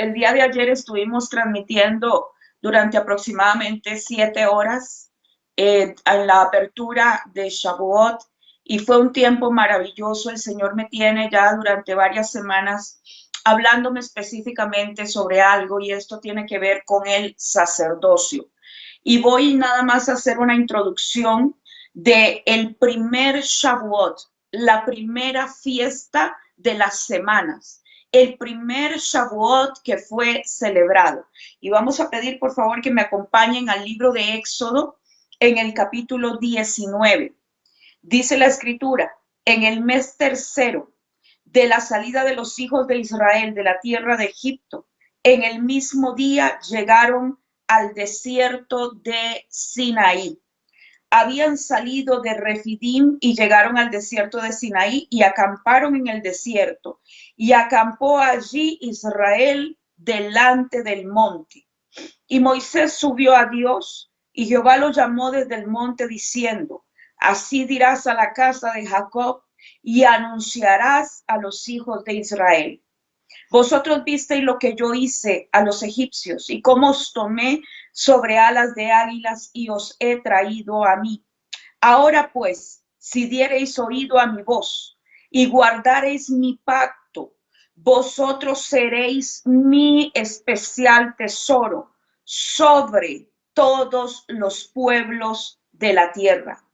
El día de ayer estuvimos transmitiendo durante aproximadamente 7 horas en la apertura de Shavuot y fue un tiempo maravilloso. El Señor me tiene ya durante varias semanas hablándome específicamente sobre algo y esto tiene que ver con el sacerdocio. Y voy nada más a hacer una introducción de el primer Shavuot, la primera fiesta de las semanas, el primer Shavuot que fue celebrado. Y vamos a pedir, por favor, que me acompañen al libro de Éxodo en el capítulo 19. Dice la escritura, en el mes tercero de la salida de los hijos de Israel de la tierra de Egipto, en el mismo día llegaron al desierto de Sinaí. Habían salido de Refidim y llegaron al desierto de Sinaí y acamparon en el desierto. Y acampó allí Israel delante del monte. Y Moisés subió a Dios y Jehová lo llamó desde el monte diciendo, así dirás a la casa de Jacob y anunciarás a los hijos de Israel. Vosotros visteis lo que yo hice a los egipcios y cómo os tomé sobre alas de águilas y os he traído a mí. Ahora pues, si diereis oído a mi voz y guardareis mi pacto, vosotros seréis mi especial tesoro sobre todos los pueblos de la tierra,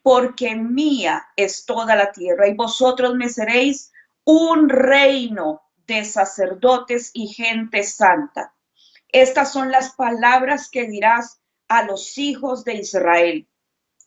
porque mía es toda la tierra y vosotros me seréis un reino de sacerdotes y gente santa. Estas son las palabras que dirás a los hijos de Israel.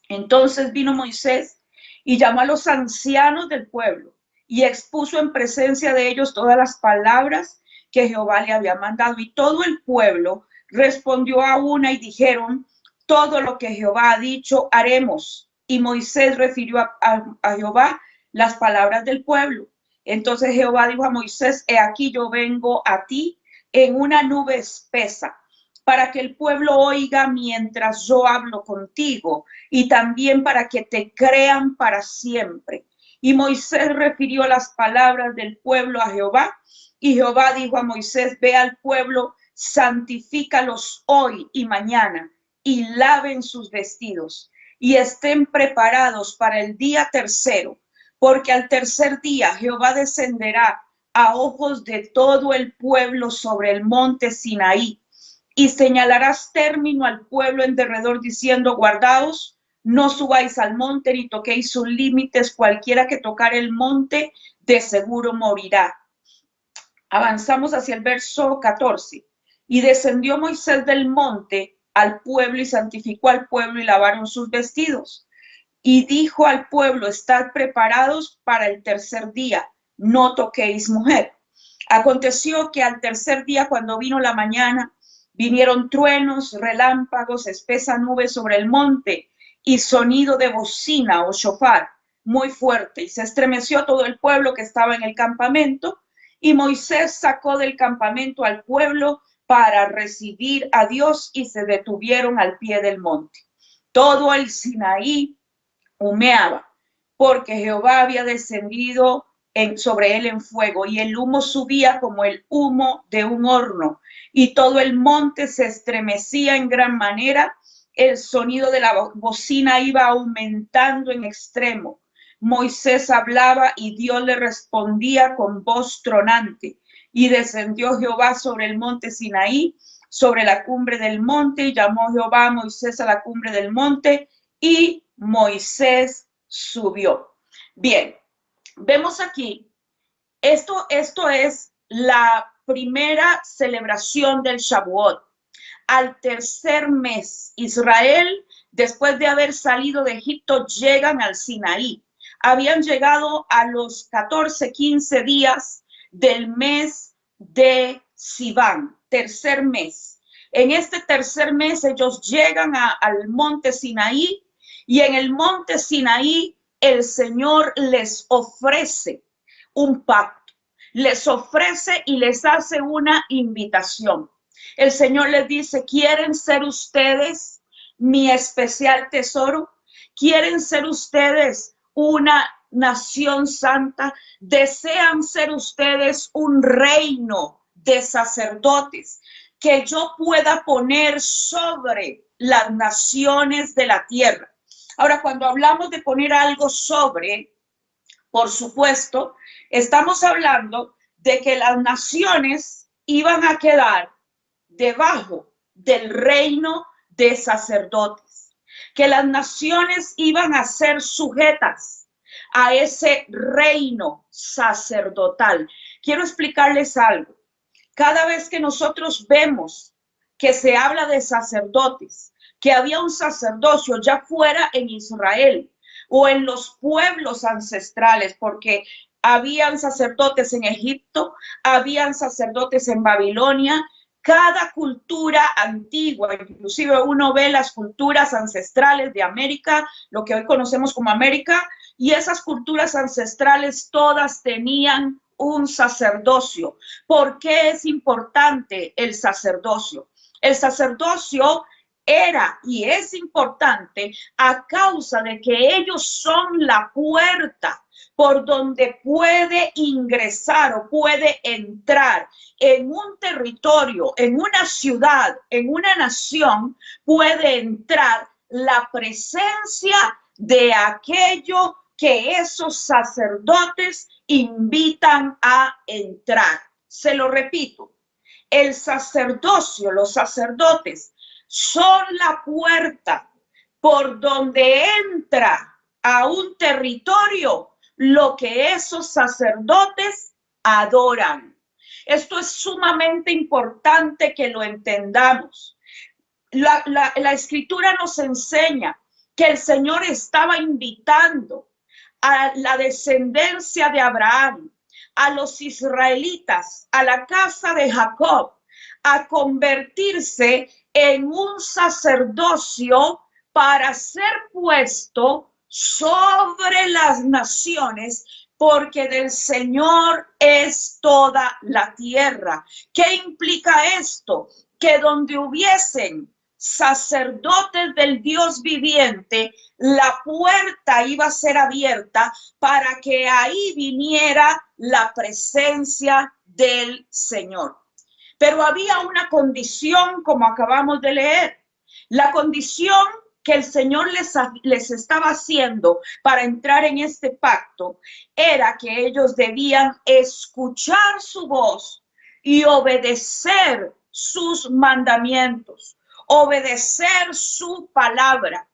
Entonces vino Moisés y llamó a los ancianos del pueblo y expuso en presencia de ellos todas las palabras que Jehová le había mandado. Y todo el pueblo respondió a una y dijeron, todo lo que Jehová ha dicho haremos. Y Moisés refirió a Jehová las palabras del pueblo. Entonces Jehová dijo a Moisés, he aquí yo vengo a ti en una nube espesa, para que el pueblo oiga mientras yo hablo contigo, y también para que te crean para siempre. Y Moisés refirió las palabras del pueblo a Jehová, y Jehová dijo a Moisés, ve al pueblo, santifícalos hoy y mañana, y laven sus vestidos, y estén preparados para el día tercero, porque al tercer día Jehová descenderá a ojos de todo el pueblo sobre el monte Sinaí, y señalarás término al pueblo en derredor diciendo, guardaos, no subáis al monte ni toquéis sus límites, cualquiera que tocar el monte de seguro morirá. Avanzamos hacia el verso 14. Y descendió Moisés del monte al pueblo y santificó al pueblo y lavaron sus vestidos. Y dijo al pueblo, estad preparados para el tercer día, no toquéis mujer. Aconteció que al tercer día, cuando vino la mañana, vinieron truenos, relámpagos, espesa nube sobre el monte y sonido de bocina o shofar muy fuerte. Y se estremeció todo el pueblo que estaba en el campamento. Y Moisés sacó del campamento al pueblo para recibir a Dios y se detuvieron al pie del monte. Todo el Sinaí humeaba, porque Jehová había descendido sobre él en fuego, y el humo subía como el humo de un horno, y todo el monte se estremecía en gran manera. El sonido de la bocina iba aumentando en extremo. Moisés hablaba y Dios le respondía con voz tronante. Y descendió Jehová sobre el monte Sinaí, sobre la cumbre del monte, y llamó Jehová a Moisés a la cumbre del monte, y Moisés subió. Bien, vemos aquí, esto es la primera celebración del Shavuot. Al tercer mes, Israel, después de haber salido de Egipto, llegan al Sinaí. Habían llegado a los 14, 15 días del mes de Sivan, tercer mes. En este tercer mes ellos llegan al monte Sinaí, y en el monte Sinaí el Señor les ofrece un pacto, les ofrece y les hace una invitación. El Señor les dice, ¿quieren ser ustedes mi especial tesoro? ¿Quieren ser ustedes una nación santa? ¿Desean ser ustedes un reino de sacerdotes que yo pueda poner sobre las naciones de la tierra. Ahora, cuando hablamos de poner algo sobre, por supuesto, estamos hablando de que las naciones iban a quedar debajo del reino de sacerdotes, que las naciones iban a ser sujetas a ese reino sacerdotal. Quiero explicarles algo. Cada vez que nosotros vemos que se habla de sacerdotes, que había un sacerdocio ya fuera en Israel o en los pueblos ancestrales, porque habían sacerdotes en Egipto, habían sacerdotes en Babilonia. Cada cultura antigua, inclusive uno ve las culturas ancestrales de América, lo que hoy conocemos como América, y esas culturas ancestrales todas tenían un sacerdocio. ¿Por qué es importante el sacerdocio? El sacerdocio era y es importante a causa de que ellos son la puerta por donde puede ingresar o puede entrar en un territorio, en una ciudad, en una nación, puede entrar la presencia de aquello que esos sacerdotes invitan a entrar. Se lo repito, el sacerdocio, los sacerdotes son la puerta por donde entra a un territorio lo que esos sacerdotes adoran. Esto es sumamente importante que lo entendamos. La escritura nos enseña que el Señor estaba invitando a la descendencia de Abraham, a los israelitas, a la casa de Jacob, a convertirse en un sacerdocio para ser puesto sobre las naciones, porque del Señor es toda la tierra. ¿Qué implica esto? Que donde hubiesen sacerdotes del Dios viviente, la puerta iba a ser abierta para que ahí viniera la presencia del Señor. Pero había una condición, como acabamos de leer, la condición que el Señor les estaba haciendo para entrar en este pacto era que ellos debían escuchar su voz y obedecer sus mandamientos, obedecer su palabra.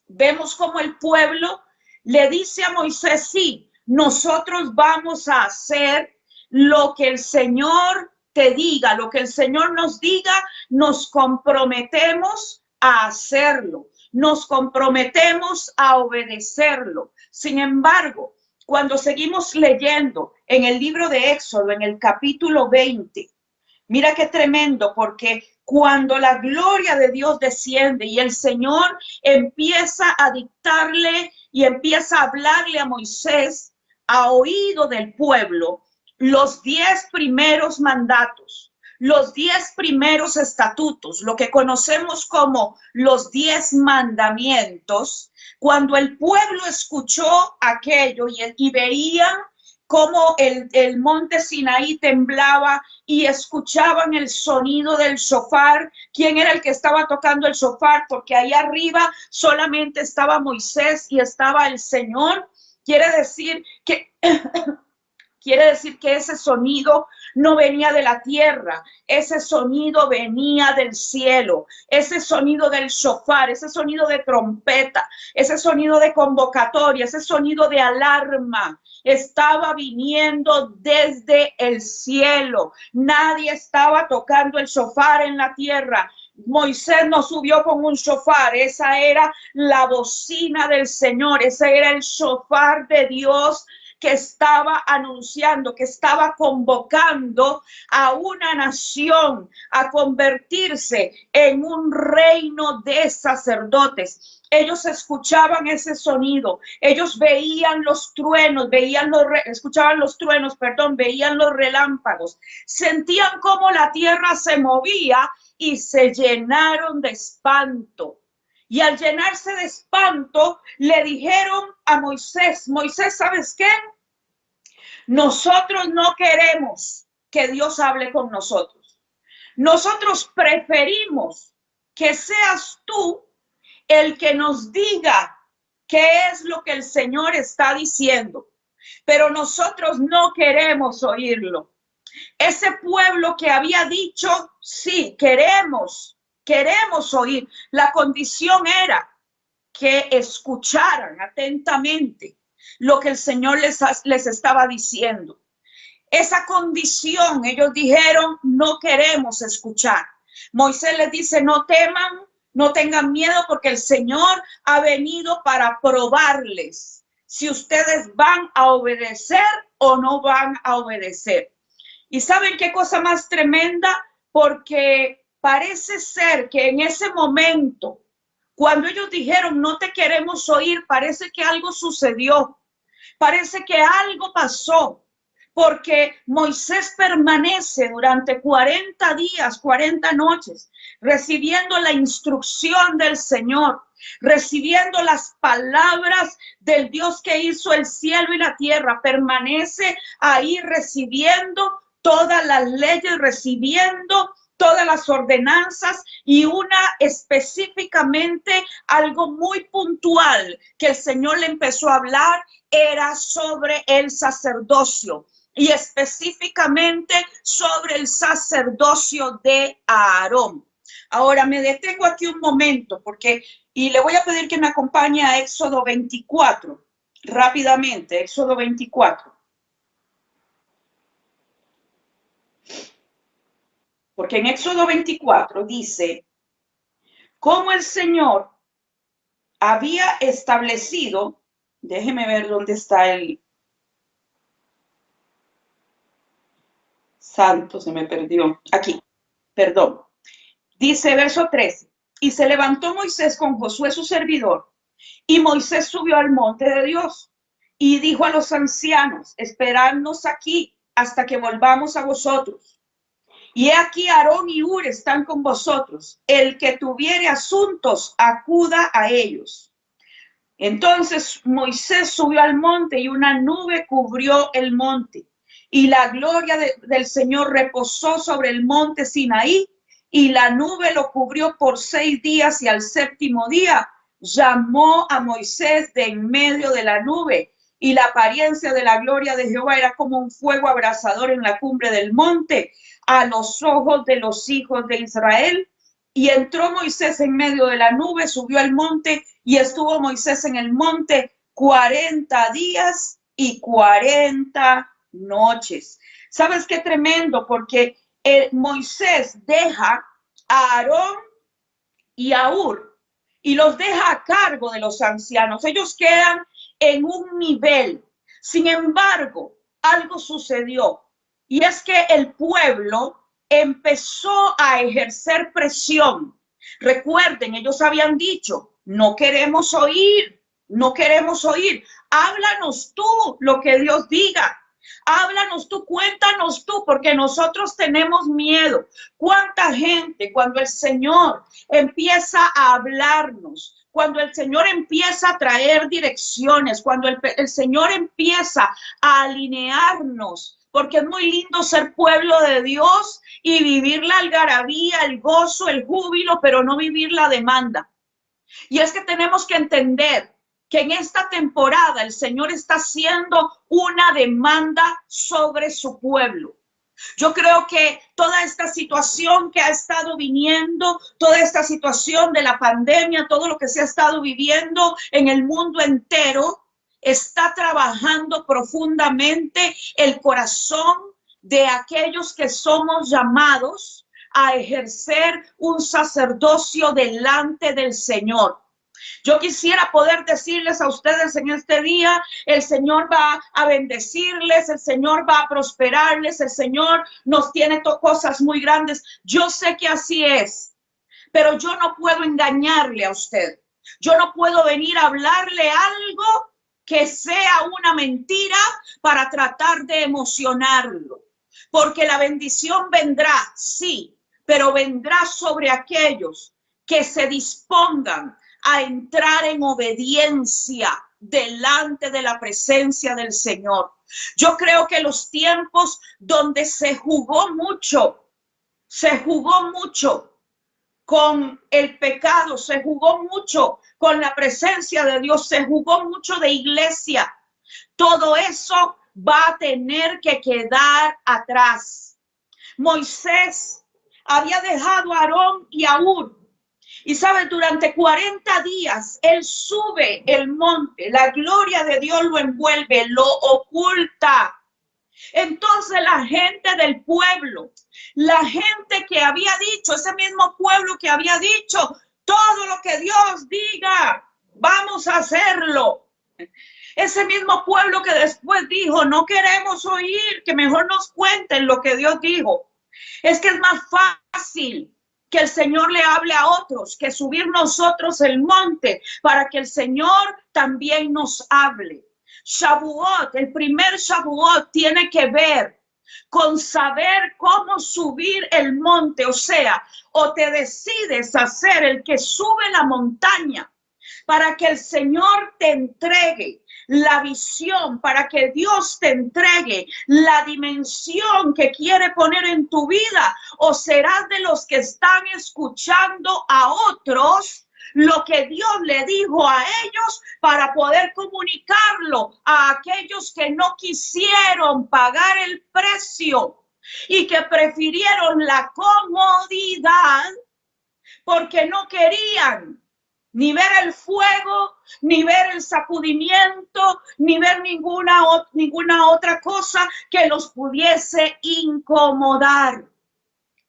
Vemos como el pueblo le dice a Moisés, sí, nosotros vamos a hacer lo que el Señor te diga, lo que el Señor nos diga, nos comprometemos a hacerlo, nos comprometemos a obedecerlo. Sin embargo, cuando seguimos leyendo en el libro de Éxodo, en el capítulo 20, mira qué tremendo, porque cuando la gloria de Dios desciende y el Señor empieza a dictarle y empieza a hablarle a Moisés a oído del pueblo, los 10 primeros mandatos, los 10 primeros estatutos, lo que conocemos como los 10 mandamientos, cuando el pueblo escuchó aquello y veían cómo el monte Sinaí temblaba y escuchaban el sonido del shofar. ¿Quién era el que estaba tocando el shofar? Porque ahí arriba solamente estaba Moisés y estaba el Señor. Quiere decir que ese sonido no venía de la tierra, ese sonido venía del cielo, ese sonido del shofar, ese sonido de trompeta, ese sonido de convocatoria, ese sonido de alarma, estaba viniendo desde el cielo. Nadie estaba tocando el shofar en la tierra. Moisés no subió con un shofar, esa era la bocina del Señor, ese era el shofar de Dios que estaba anunciando, que estaba convocando a una nación a convertirse en un reino de sacerdotes. Ellos escuchaban ese sonido, ellos veían los truenos, escuchaban los truenos, veían los relámpagos, sentían cómo la tierra se movía y se llenaron de espanto. Y al llenarse de espanto, le dijeron a Moisés, Moisés, ¿sabes qué? Nosotros no queremos que Dios hable con nosotros. Nosotros preferimos que seas tú el que nos diga qué es lo que el Señor está diciendo, pero nosotros no queremos oírlo. Ese pueblo que había dicho, sí, queremos oír. La condición era que escucharan atentamente lo que el Señor les estaba diciendo. Esa condición, ellos dijeron, no queremos escuchar. Moisés les dice, no teman, no tengan miedo, porque el Señor ha venido para probarles si ustedes van a obedecer o no van a obedecer. ¿Y saben qué cosa más tremenda? Porque parece ser que en ese momento, cuando ellos dijeron, no te queremos oír, parece que algo sucedió. Parece que algo pasó, porque Moisés permanece durante 40 días, 40 noches, recibiendo la instrucción del Señor, recibiendo las palabras del Dios que hizo el cielo y la tierra. Permanece ahí recibiendo todas las leyes, recibiendo todas las ordenanzas, y una específicamente, algo muy puntual que el Señor le empezó a hablar, era sobre el sacerdocio, y específicamente sobre el sacerdocio de Aarón. Ahora me detengo aquí un momento y le voy a pedir que me acompañe a Éxodo 24, rápidamente, Éxodo 24. Porque en Éxodo 24 dice cómo el Señor había establecido, déjeme ver dónde está el santo, se me perdió, aquí, perdón. Dice verso 13, y se levantó Moisés con Josué su servidor, y Moisés subió al monte de Dios, y dijo a los ancianos, esperadnos aquí hasta que volvamos a vosotros. Y he aquí Aarón y Hur están con vosotros. El que tuviere asuntos, acuda a ellos. Entonces Moisés subió al monte y una nube cubrió el monte. Y la gloria del Señor reposó sobre el monte Sinaí, y la nube lo cubrió por 6 días, y al 7º día llamó a Moisés de en medio de la nube. Y la apariencia de la gloria de Jehová era como un fuego abrasador en la cumbre del monte, a los ojos de los hijos de Israel. Y entró Moisés en medio de la nube, subió al monte, y estuvo Moisés en el monte 40 días y 40 noches. ¿Sabes qué tremendo? Porque Moisés deja a Aarón y a Hur y los deja a cargo de los ancianos. Ellos quedan en un nivel. Sin embargo, algo sucedió, y es que el pueblo empezó a ejercer presión. Recuerden, ellos habían dicho, no queremos oír, no queremos oír. Háblanos tú lo que Dios diga. Háblanos tú, cuéntanos tú, porque nosotros tenemos miedo. ¿Cuánta gente, cuando el Señor empieza a hablarnos, cuando el Señor empieza a traer direcciones, cuando el Señor empieza a alinearnos, porque es muy lindo ser pueblo de Dios y vivir la algarabía, el gozo, el júbilo, pero no vivir la demanda? Y es que tenemos que entender que en esta temporada el Señor está haciendo una demanda sobre su pueblo. Yo creo que toda esta situación que ha estado viniendo, toda esta situación de la pandemia, todo lo que se ha estado viviendo en el mundo entero, está trabajando profundamente el corazón de aquellos que somos llamados a ejercer un sacerdocio delante del Señor. Yo quisiera poder decirles a ustedes en este día, el Señor va a bendecirles, el Señor va a prosperarles, el Señor nos tiene cosas muy grandes. Yo sé que así es, pero yo no puedo engañarle a usted. Yo no puedo venir a hablarle algo que sea una mentira para tratar de emocionarlo, porque la bendición vendrá, sí, pero vendrá sobre aquellos que se dispongan a entrar en obediencia delante de la presencia del Señor. Yo creo que los tiempos donde se jugó mucho con el pecado, se jugó mucho con la presencia de Dios, se jugó mucho de iglesia. Todo eso va a tener que quedar atrás. Moisés había dejado a Aarón y a Hur. Y sabes, durante 40 días él sube el monte, la gloria de Dios lo envuelve, lo oculta. Entonces la gente del pueblo, la gente que había dicho, ese mismo pueblo que había dicho, todo lo que Dios diga, vamos a hacerlo. Ese mismo pueblo que después dijo, no queremos oír, que mejor nos cuenten lo que Dios dijo. Es que es más fácil que el Señor le hable a otros, que subir nosotros el monte para que el Señor también nos hable. Shavuot, el primer Shavuot tiene que ver con saber cómo subir el monte, o sea, o te decides a ser el que sube la montaña para que el Señor te entregue la visión, para que Dios te entregue la dimensión que quiere poner en tu vida, o serás de los que están escuchando a otros lo que Dios le dijo a ellos para poder comunicarlo a aquellos que no quisieron pagar el precio y que prefirieron la comodidad porque no querían ni ver el fuego, ni ver el sacudimiento, ni ver ninguna otra cosa que los pudiese incomodar.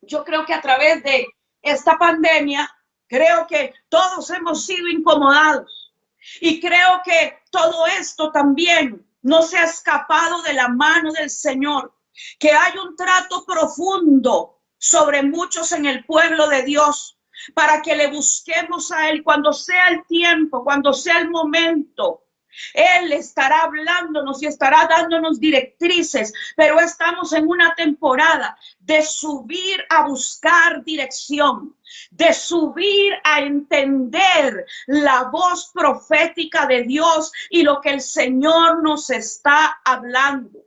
Yo creo que a través de esta pandemia, creo que todos hemos sido incomodados. Y creo que todo esto también no se ha escapado de la mano del Señor. Que hay un trato profundo sobre muchos en el pueblo de Dios, para que le busquemos a Él cuando sea el tiempo, cuando sea el momento. Él estará hablándonos y estará dándonos directrices, pero estamos en una temporada de subir a buscar dirección, de subir a entender la voz profética de Dios y lo que el Señor nos está hablando.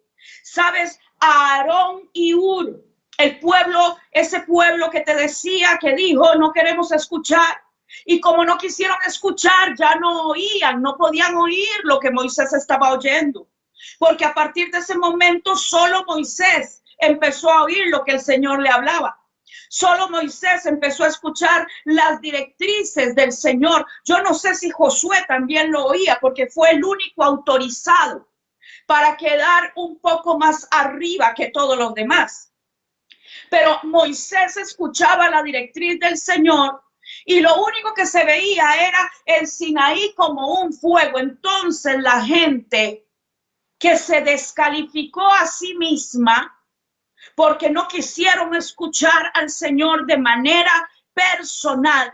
¿Sabes? A Aarón y Hur, el pueblo, ese pueblo que te decía, que dijo, no queremos escuchar. Y como no quisieron escuchar, ya no oían, no podían oír lo que Moisés estaba oyendo. Porque a partir de ese momento, solo Moisés empezó a oír lo que el Señor le hablaba. Solo Moisés empezó a escuchar las directrices del Señor. Yo no sé si Josué también lo oía, porque fue el único autorizado para quedar un poco más arriba que todos los demás. Pero Moisés escuchaba la directriz del Señor y lo único que se veía era el Sinaí como un fuego. Entonces la gente que se descalificó a sí misma porque no quisieron escuchar al Señor de manera personal,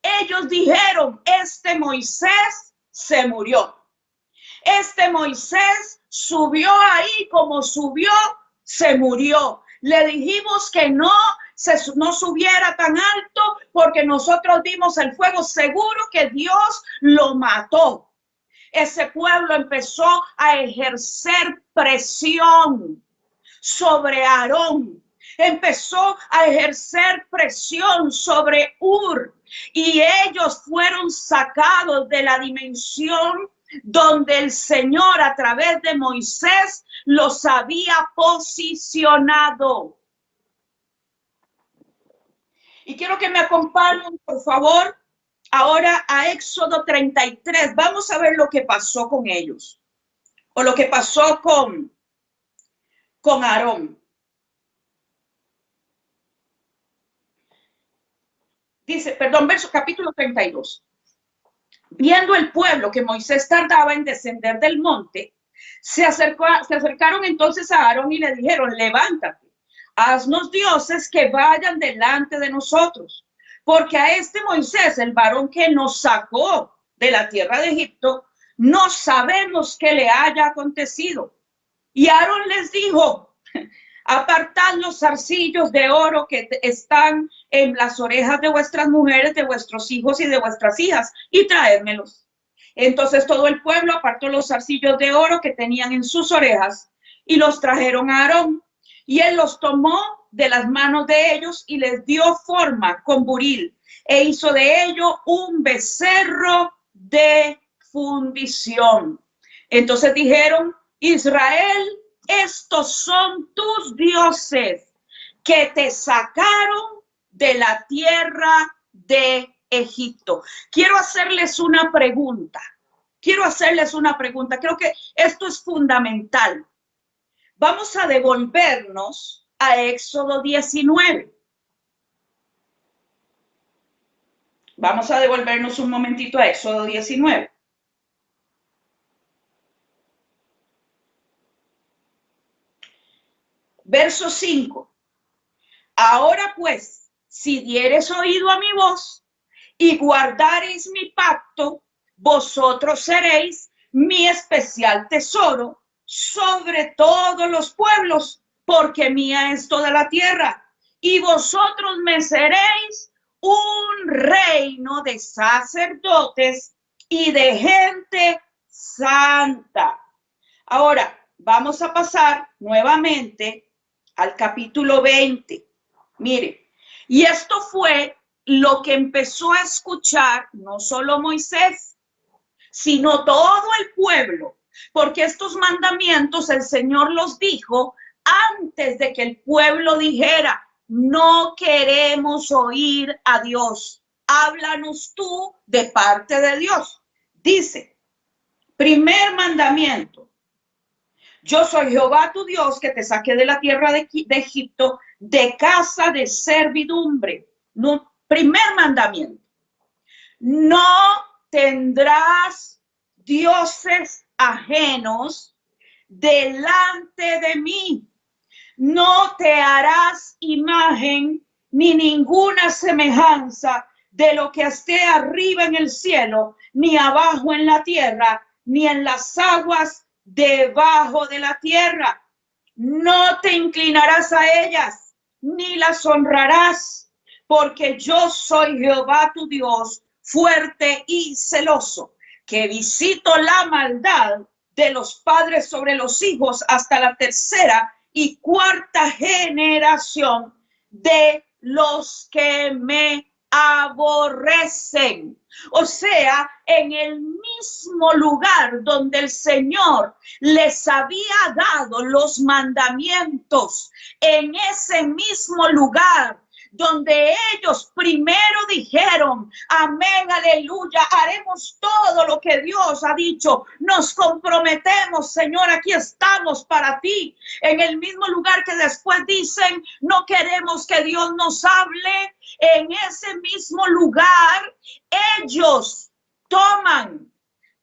ellos dijeron, este Moisés se murió. Este Moisés subió ahí como subió, se murió. Le dijimos que no subiera tan alto porque nosotros vimos el fuego, seguro que Dios lo mató. Ese pueblo empezó a ejercer presión sobre Aarón, empezó a ejercer presión sobre Hur, y ellos fueron sacados de la dimensión donde el Señor a través de Moisés los había posicionado. Y quiero que me acompañen, por favor, ahora a Éxodo 33. Vamos a ver lo que pasó con ellos, o lo que pasó con Aarón. Dice, capítulo 32. Viendo el pueblo que Moisés tardaba en descender del monte, se acercaron entonces a Aarón y le dijeron, levántate, haznos dioses que vayan delante de nosotros, porque a este Moisés, el varón que nos sacó de la tierra de Egipto, no sabemos qué le haya acontecido. Y Aarón les dijo, apartad los zarcillos de oro que están en las orejas de vuestras mujeres, de vuestros hijos y de vuestras hijas, y traédmelos. Entonces todo el pueblo apartó los zarcillos de oro que tenían en sus orejas y los trajeron a Aarón. Y él los tomó de las manos de ellos y les dio forma con buril e hizo de ello un becerro de fundición. Entonces dijeron: Israel, estos son tus dioses que te sacaron de la tierra de Egipto. Quiero hacerles una pregunta. Creo que esto es fundamental. Vamos a devolvernos a Éxodo 19. Vamos a devolvernos un momentito a Éxodo 19. Verso 5. Ahora pues, si dieres oído a mi voz y guardareis mi pacto, vosotros seréis mi especial tesoro sobre todos los pueblos, porque mía es toda la tierra, y vosotros me seréis un reino de sacerdotes y de gente santa. Ahora, vamos a pasar nuevamente al capítulo 20. Mire, y esto fue lo que empezó a escuchar no solo Moisés, sino todo el pueblo, porque estos mandamientos el Señor los dijo antes de que el pueblo dijera: no queremos oír a Dios, háblanos tú de parte de Dios. Dice, primer mandamiento: yo soy Jehová tu Dios que te saqué de la tierra de Egipto, de casa de servidumbre. No, primer mandamiento: no tendrás dioses ajenos delante de mí. No te harás imagen ni ninguna semejanza de lo que esté arriba en el cielo, ni abajo en la tierra, ni en las aguas debajo de la tierra. No te inclinarás a ellas, ni las honrarás, porque yo soy Jehová tu Dios, fuerte y celoso, que visito la maldad de los padres sobre los hijos hasta la tercera y cuarta generación de los que me aborrecen. O sea, en el mismo lugar donde el Señor les había dado los mandamientos, en ese mismo lugar donde ellos primero dijeron: amén, aleluya, haremos todo lo que Dios ha dicho, nos comprometemos, Señor, aquí estamos para ti. En el mismo lugar que después dicen: no queremos que Dios nos hable, en ese mismo lugar ellos toman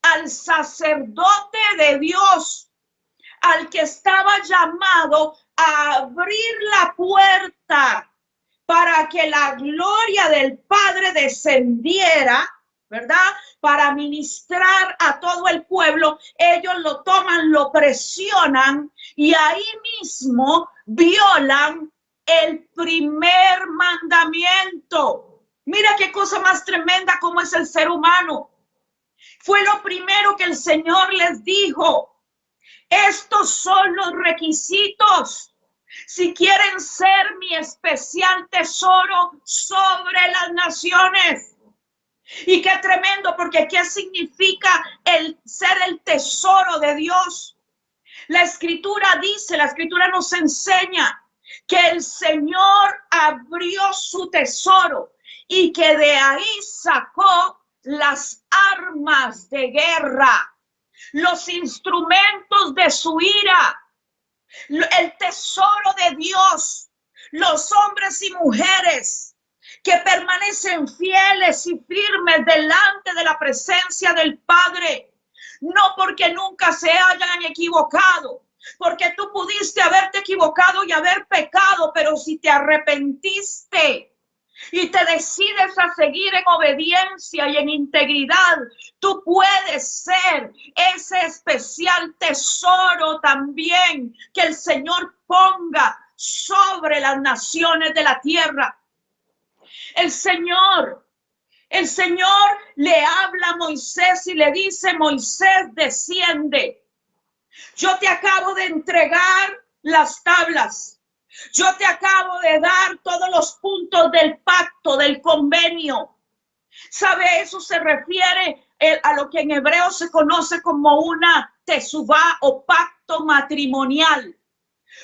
al sacerdote de Dios, al que estaba llamado a abrir la puerta para que la gloria del Padre descendiera, ¿verdad? Para ministrar a todo el pueblo. Ellos lo toman, lo presionan y ahí mismo violan el primer mandamiento. Mira qué cosa más tremenda como es el ser humano. Fue lo primero que el Señor les dijo. Estos son los requisitos si quieren ser mi especial tesoro sobre las naciones. Y qué tremendo, porque ¿qué significa el ser el tesoro de Dios? La Escritura dice, la Escritura nos enseña que el Señor abrió su tesoro y que de ahí sacó las armas de guerra, los instrumentos de su ira, el tesoro de Dios, los hombres y mujeres que permanecen fieles y firmes delante de la presencia del Padre, no porque nunca se hayan equivocado, porque tú pudiste haberte equivocado y haber pecado, pero si te arrepentiste y te decides a seguir en obediencia y en integridad, tú puedes ser ese especial tesoro también que el Señor ponga sobre las naciones de la tierra. El Señor El Señor le habla a Moisés y le dice: Moisés, desciende. Yo te acabo de entregar las tablas. Yo te acabo de dar todos los puntos del pacto, del convenio. ¿Sabe? Eso se refiere a lo que en hebreo se conoce como una tesubá o pacto matrimonial.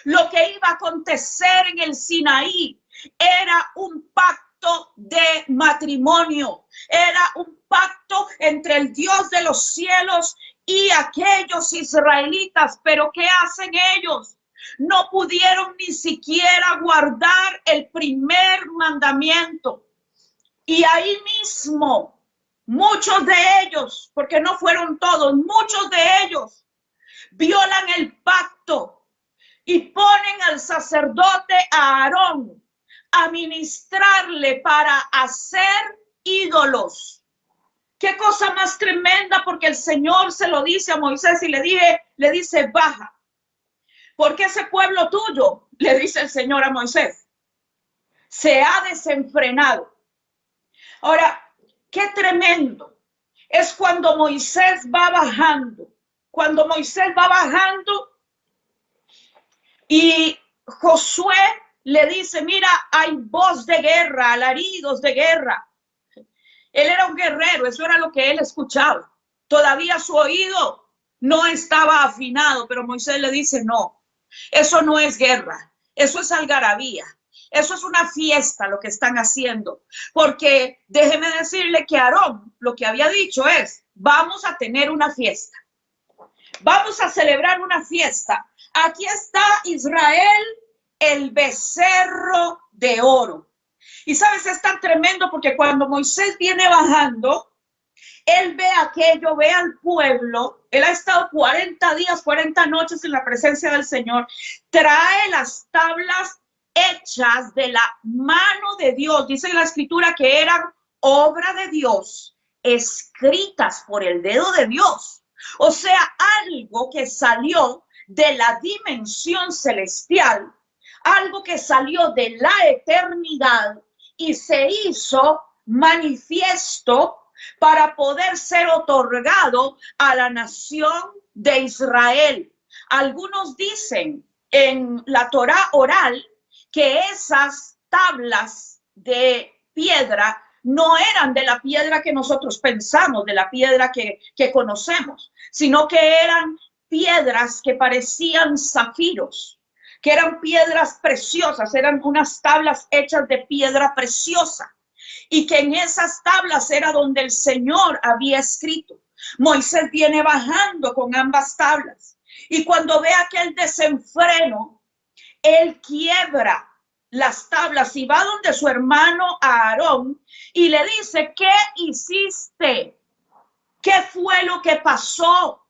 Lo que iba a acontecer en el Sinaí era un pacto de matrimonio, era un pacto entre el Dios de los cielos y aquellos israelitas. Pero ¿qué hacen ellos? No pudieron ni siquiera guardar el primer mandamiento. Y ahí mismo, muchos de ellos, porque no fueron todos, muchos de ellos violan el pacto y ponen al sacerdote a Aarón a ministrarle para hacer ídolos. Qué cosa más tremenda, porque el Señor se lo dice a Moisés y le dice: baja, porque ese pueblo tuyo, le dice el Señor a Moisés, se ha desenfrenado. Ahora, qué tremendo es cuando Moisés va bajando. Cuando Moisés va bajando y Josué le dice: mira, hay voz de guerra, alaridos de guerra. Él era un guerrero, eso era lo que él escuchaba. Todavía su oído no estaba afinado, pero Moisés le dice: no, eso no es guerra, eso es algarabía. Eso es una fiesta lo que están haciendo, porque déjeme decirle que Aarón lo que había dicho es: vamos a tener una fiesta, vamos a celebrar una fiesta. Aquí está Israel, el becerro de oro. Y sabes, es tan tremendo porque cuando Moisés viene bajando, él ve aquello, ve al pueblo. Él ha estado 40 días, 40 noches en la presencia del Señor. Trae las tablas hechas de la mano de Dios. Dice la escritura que eran obra de Dios, escritas por el dedo de Dios. O sea, algo que salió de la dimensión celestial, algo que salió de la eternidad y se hizo manifiesto para poder ser otorgado a la nación de Israel. Algunos dicen en la Torá oral que esas tablas de piedra no eran de la piedra que nosotros pensamos, de la piedra que conocemos, sino que eran piedras que parecían zafiros, que eran piedras preciosas, eran unas tablas hechas de piedra preciosa, y que en esas tablas era donde el Señor había escrito. Moisés viene bajando con ambas tablas, y cuando ve aquel desenfreno, él quiebra las tablas y va donde su hermano Aarón y le dice: ¿qué hiciste? ¿Qué fue lo que pasó?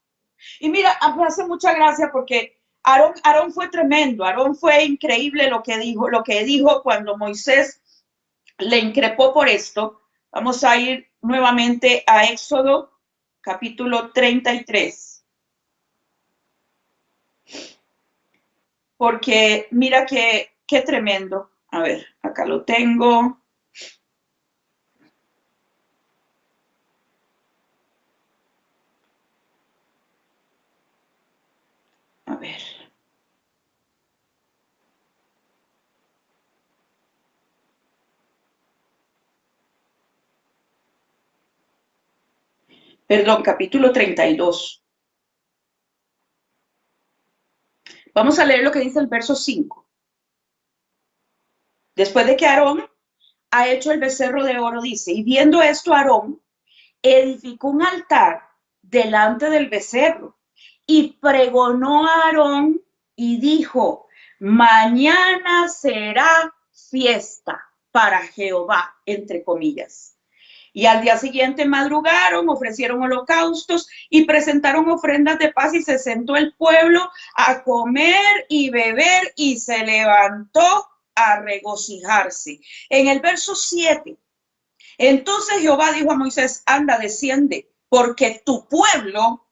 Y mira, me hace mucha gracia porque Aarón fue tremendo. Aarón fue increíble lo que dijo cuando Moisés le increpó por esto. Vamos a ir nuevamente a Éxodo capítulo 33. Porque mira qué tremendo. A ver, acá lo tengo. A ver. Perdón, capítulo 32. Vamos a leer lo que dice el verso 5. Después de que Aarón ha hecho el becerro de oro, dice: y viendo esto, Aarón edificó un altar delante del becerro y pregonó a Aarón y dijo: mañana será fiesta para Jehová, entre comillas. Y al día siguiente madrugaron, ofrecieron holocaustos y presentaron ofrendas de paz, y se sentó el pueblo a comer y beber y se levantó a regocijarse. En el verso 7, entonces Jehová dijo a Moisés: anda, desciende, porque tu pueblo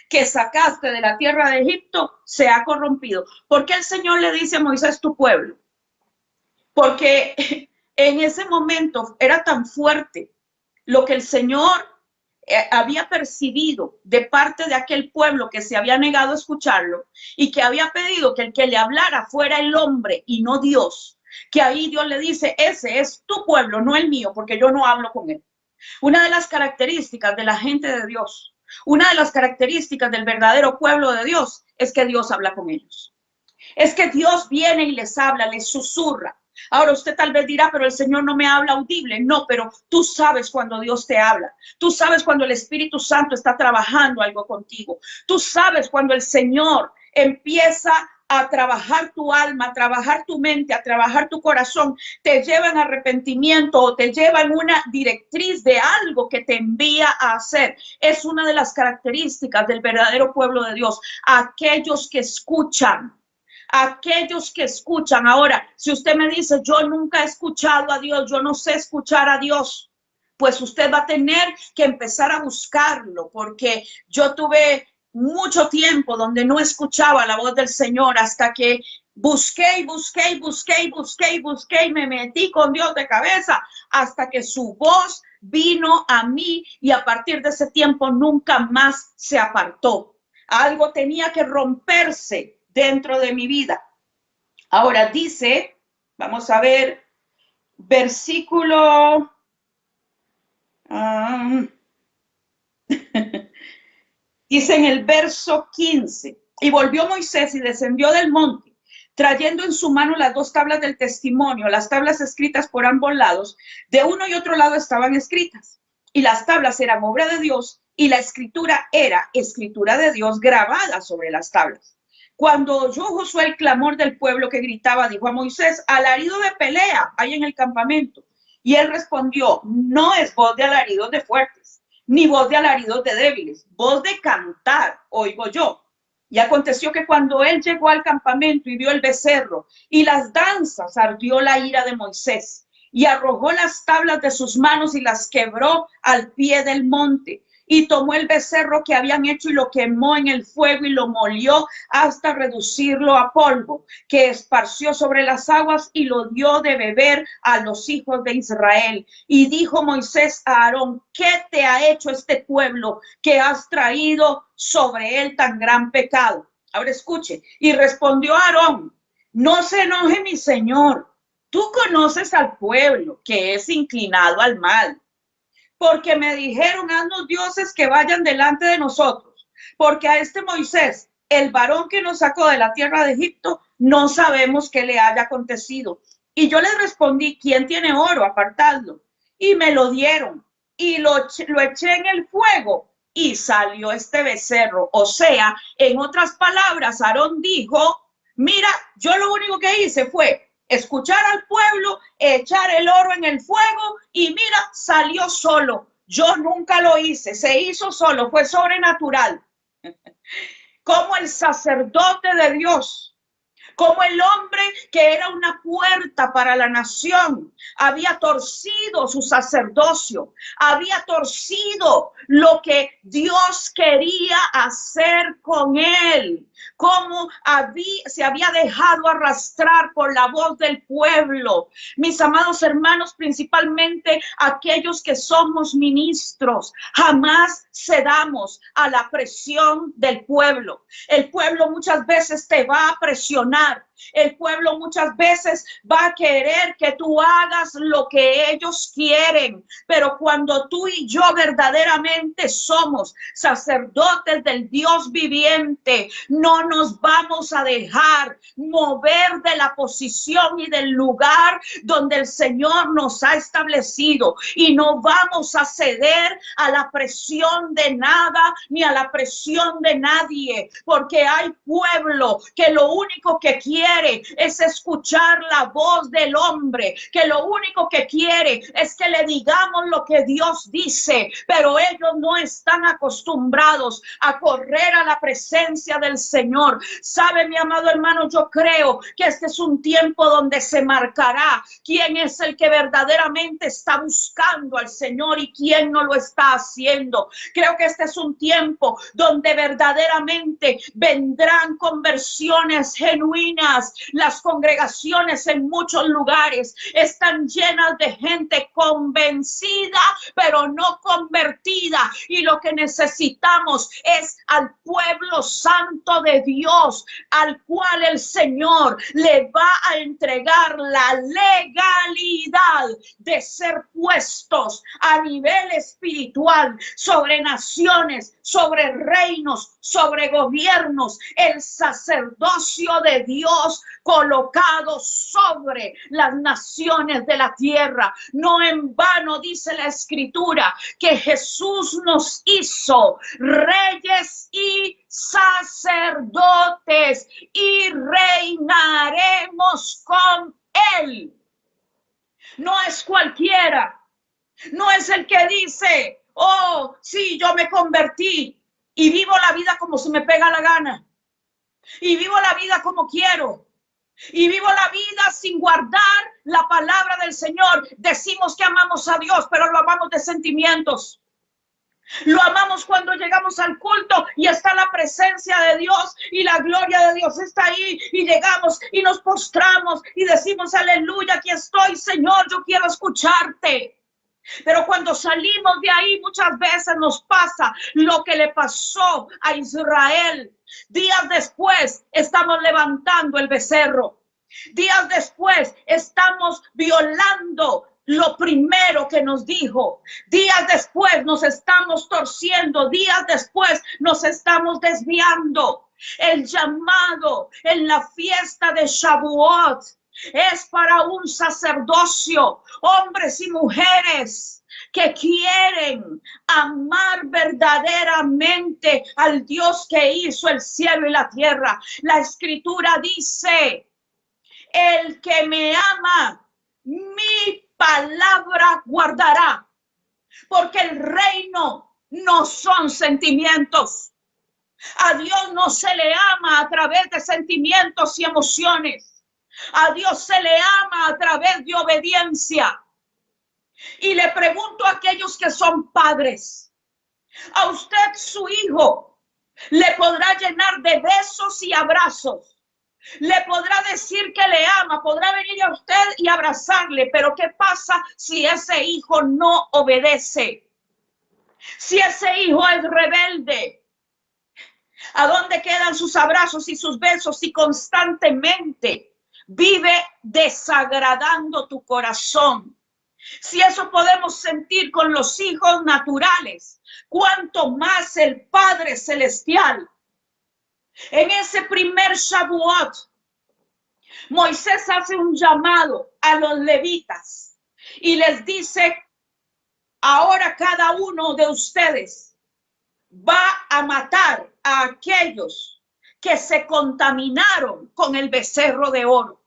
que sacaste de la tierra de Egipto se ha corrompido. ¿Por qué el Señor le dice a Moisés tu pueblo? Porque en ese momento era tan fuerte lo que el Señor había percibido de parte de aquel pueblo que se había negado a escucharlo y que había pedido que el que le hablara fuera el hombre y no Dios, que ahí Dios le dice, ese es tu pueblo, no el mío, porque yo no hablo con él. Una de las características de la gente de Dios, una de las características del verdadero pueblo de Dios es que Dios habla con ellos. Es que Dios viene y les habla, les susurra. Ahora usted tal vez dirá, pero el Señor no me habla audible. No, pero tú sabes cuando Dios te habla. Tú sabes cuando el Espíritu Santo está trabajando algo contigo. Tú sabes cuando el Señor empieza a trabajar tu alma, a trabajar tu mente, a trabajar tu corazón, te lleva en arrepentimiento o te lleva en una directriz de algo que te envía a hacer. Es una de las características del verdadero pueblo de Dios. Aquellos que escuchan. Aquellos que escuchan. Ahora, si usted me dice, yo nunca he escuchado a Dios, yo no sé escuchar a Dios, pues usted va a tener que empezar a buscarlo, porque yo tuve mucho tiempo donde no escuchaba la voz del Señor hasta que busqué y busqué y busqué y busqué y busqué y me metí con Dios de cabeza hasta que su voz vino a mí y a partir de ese tiempo nunca más se apartó. Algo tenía que romperse dentro de mi vida. Ahora dice, vamos a ver, versículo dice en el verso 15, y volvió Moisés y descendió del monte, trayendo en su mano las dos tablas del testimonio, las tablas escritas por ambos lados, de uno y otro lado estaban escritas, y las tablas eran obra de Dios, y la escritura era escritura de Dios grabada sobre las tablas. Cuando oyó Josué el clamor del pueblo que gritaba, dijo a Moisés, alarido de pelea hay en el campamento. Y él respondió, no es voz de alaridos de fuertes, ni voz de alaridos de débiles, voz de cantar oigo yo. Y aconteció que cuando él llegó al campamento y vio el becerro y las danzas, ardió la ira de Moisés y arrojó las tablas de sus manos y las quebró al pie del monte. Y tomó el becerro que habían hecho y lo quemó en el fuego y lo molió hasta reducirlo a polvo, que esparció sobre las aguas y lo dio de beber a los hijos de Israel. Y dijo Moisés a Aarón, ¿qué te ha hecho este pueblo que has traído sobre él tan gran pecado? Ahora escuche. Y respondió Aarón, no se enoje mi señor. Tú conoces al pueblo que es inclinado al mal. Porque me dijeron, haznos dioses que vayan delante de nosotros, porque a este Moisés, el varón que nos sacó de la tierra de Egipto, no sabemos qué le haya acontecido. Y yo les respondí, ¿quién tiene oro? Apartadlo. Y me lo dieron, y lo eché en el fuego, y salió este becerro. O sea, en otras palabras, Aarón dijo, mira, yo lo único que hice fue escuchar al pueblo, echar el oro en el fuego y mira, salió solo. Yo nunca lo hice, se hizo solo, fue sobrenatural. Como el sacerdote de Dios, como el hombre que era una puerta para la nación, había torcido su sacerdocio, había torcido lo que Dios quería hacer con él, cómo se había dejado arrastrar por la voz del pueblo. Mis amados hermanos, principalmente aquellos que somos ministros, jamás cedamos a la presión del pueblo. El pueblo muchas veces te va a presionar. El pueblo muchas veces va a querer que tú hagas lo que ellos quieren, pero cuando tú y yo verdaderamente somos sacerdotes del Dios viviente, no nos vamos a dejar mover de la posición y del lugar donde el Señor nos ha establecido, y no vamos a ceder a la presión de nada ni a la presión de nadie, porque hay pueblo que lo único que quiere es escuchar la voz del hombre, que lo único que quiere es que le digamos lo que Dios dice, pero ellos no están acostumbrados a correr a la presencia del Señor. Sabe, mi amado hermano, yo creo que este es un tiempo donde se marcará quién es el que verdaderamente está buscando al Señor y quién no lo está haciendo. Creo que este es un tiempo donde verdaderamente vendrán conversiones genuinas. Las congregaciones en muchos lugares están llenas de gente convencida, pero no convertida. Y lo que necesitamos es al pueblo santo de Dios, al cual el Señor le va a entregar la legalidad de ser puestos a nivel espiritual sobre naciones, sobre reinos, sobre gobiernos, el sacerdocio de Dios colocado sobre las naciones de la tierra. No en vano dice la Escritura que Jesús nos hizo reyes y sacerdotes y reinaremos con Él. No es cualquiera, no es el que dice, oh, sí, yo me convertí y vivo la vida como se me pega la gana, y vivo la vida como quiero, y vivo la vida sin guardar la palabra del Señor. Decimos que amamos a Dios, pero lo amamos de sentimientos. Lo amamos cuando llegamos al culto y está la presencia de Dios y la gloria de Dios está ahí, y llegamos y nos postramos y decimos aleluya, aquí estoy, Señor, yo quiero escucharte. Pero cuando salimos de ahí, muchas veces nos pasa lo que le pasó a Israel. Días después estamos levantando el becerro. Días después estamos violando lo primero que nos dijo. Días después nos estamos torciendo. Días después nos estamos desviando. El llamado en la fiesta de Shavuot es para un sacerdocio, hombres y mujeres que quieren amar verdaderamente al Dios que hizo el cielo y la tierra. La Escritura dice, el que me ama, mi palabra guardará, porque el reino no son sentimientos. A Dios no se le ama a través de sentimientos y emociones. A Dios se le ama a través de obediencia. Y le pregunto a aquellos que son padres, a usted su hijo le podrá llenar de besos y abrazos, le podrá decir que le ama, podrá venir a usted y abrazarle, pero ¿qué pasa si ese hijo no obedece? Si ese hijo es rebelde, ¿a dónde quedan sus abrazos y sus besos si constantemente vive desagradando tu corazón? Si eso podemos sentir con los hijos naturales, cuánto más el Padre Celestial. En ese primer Shavuot, Moisés hace un llamado a los levitas y les dice, ahora cada uno de ustedes va a matar a aquellos que se contaminaron con el becerro de oro.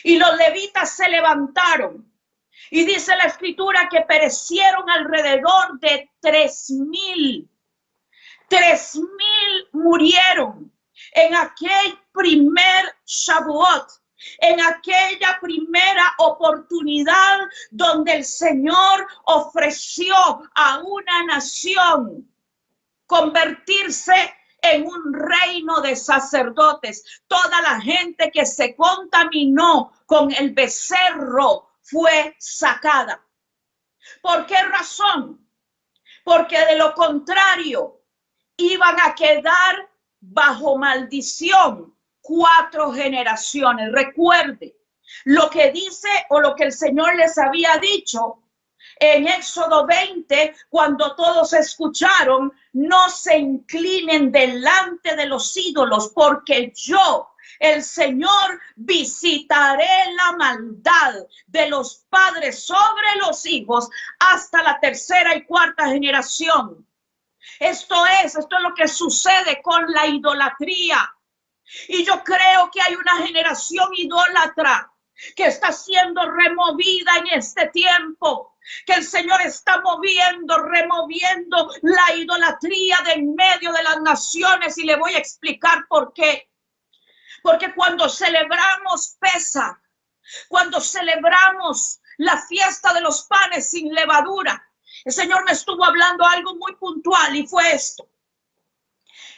Y los levitas se levantaron. Y dice la Escritura que perecieron alrededor de 3,000. 3,000 murieron en aquel primer Shavuot, en aquella primera oportunidad donde el Señor ofreció a una nación convertirse en un reino de sacerdotes. Toda la gente que se contaminó con el becerro fue sacada. ¿Por qué razón? Porque de lo contrario iban a quedar bajo maldición 4 generaciones. Recuerde lo que dice o lo que el Señor les había dicho en Éxodo 20, cuando todos escucharon, no se inclinen delante de los ídolos, porque yo, el Señor, visitaré la maldad de los padres sobre los hijos hasta la 3ª y 4ª generación. Esto es lo que sucede con la idolatría. Y yo creo que hay una generación idólatra que está siendo removida en este tiempo, que el Señor está removiendo la idolatría de en medio de las naciones, y le voy a explicar por qué. Porque cuando celebramos Pesaj, cuando celebramos la fiesta de los panes sin levadura, el Señor me estuvo hablando algo muy puntual, y fue esto.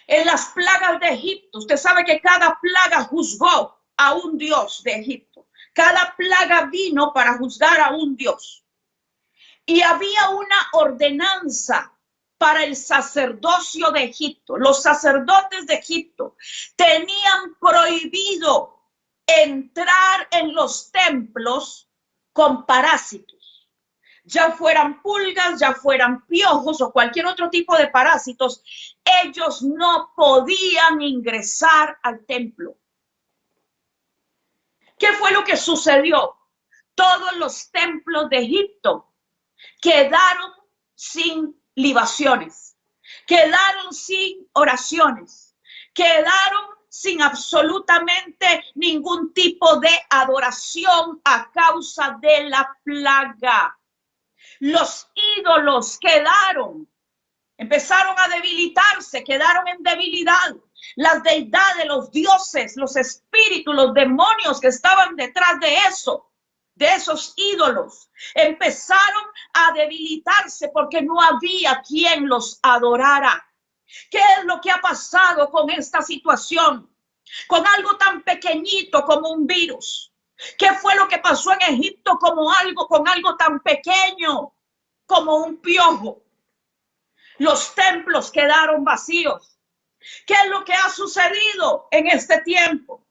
En las plagas de Egipto, usted sabe que cada plaga juzgó a un dios de Egipto. Cada plaga vino para juzgar a un dios. Y había una ordenanza para el sacerdocio de Egipto. Los sacerdotes de Egipto tenían prohibido entrar en los templos con parásitos, ya fueran pulgas, ya fueran piojos o cualquier otro tipo de parásitos. Ellos no podían ingresar al templo. ¿Qué fue lo que sucedió? Todos los templos de Egipto quedaron sin libaciones, quedaron sin oraciones, quedaron sin absolutamente ningún tipo de adoración a causa de la plaga. Los ídolos empezaron a debilitarse, quedaron en debilidad. Las deidades, los dioses, los espíritus, los demonios que estaban detrás de eso, de esos ídolos, empezaron a debilitarse porque no había quien los adorara. ¿Qué es lo que ha pasado con esta situación? Con algo tan pequeñito como un virus. ¿Qué fue lo que pasó en Egipto con algo tan pequeño como un piojo? Los templos quedaron vacíos. ¿Qué es lo que ha sucedido en este tiempo?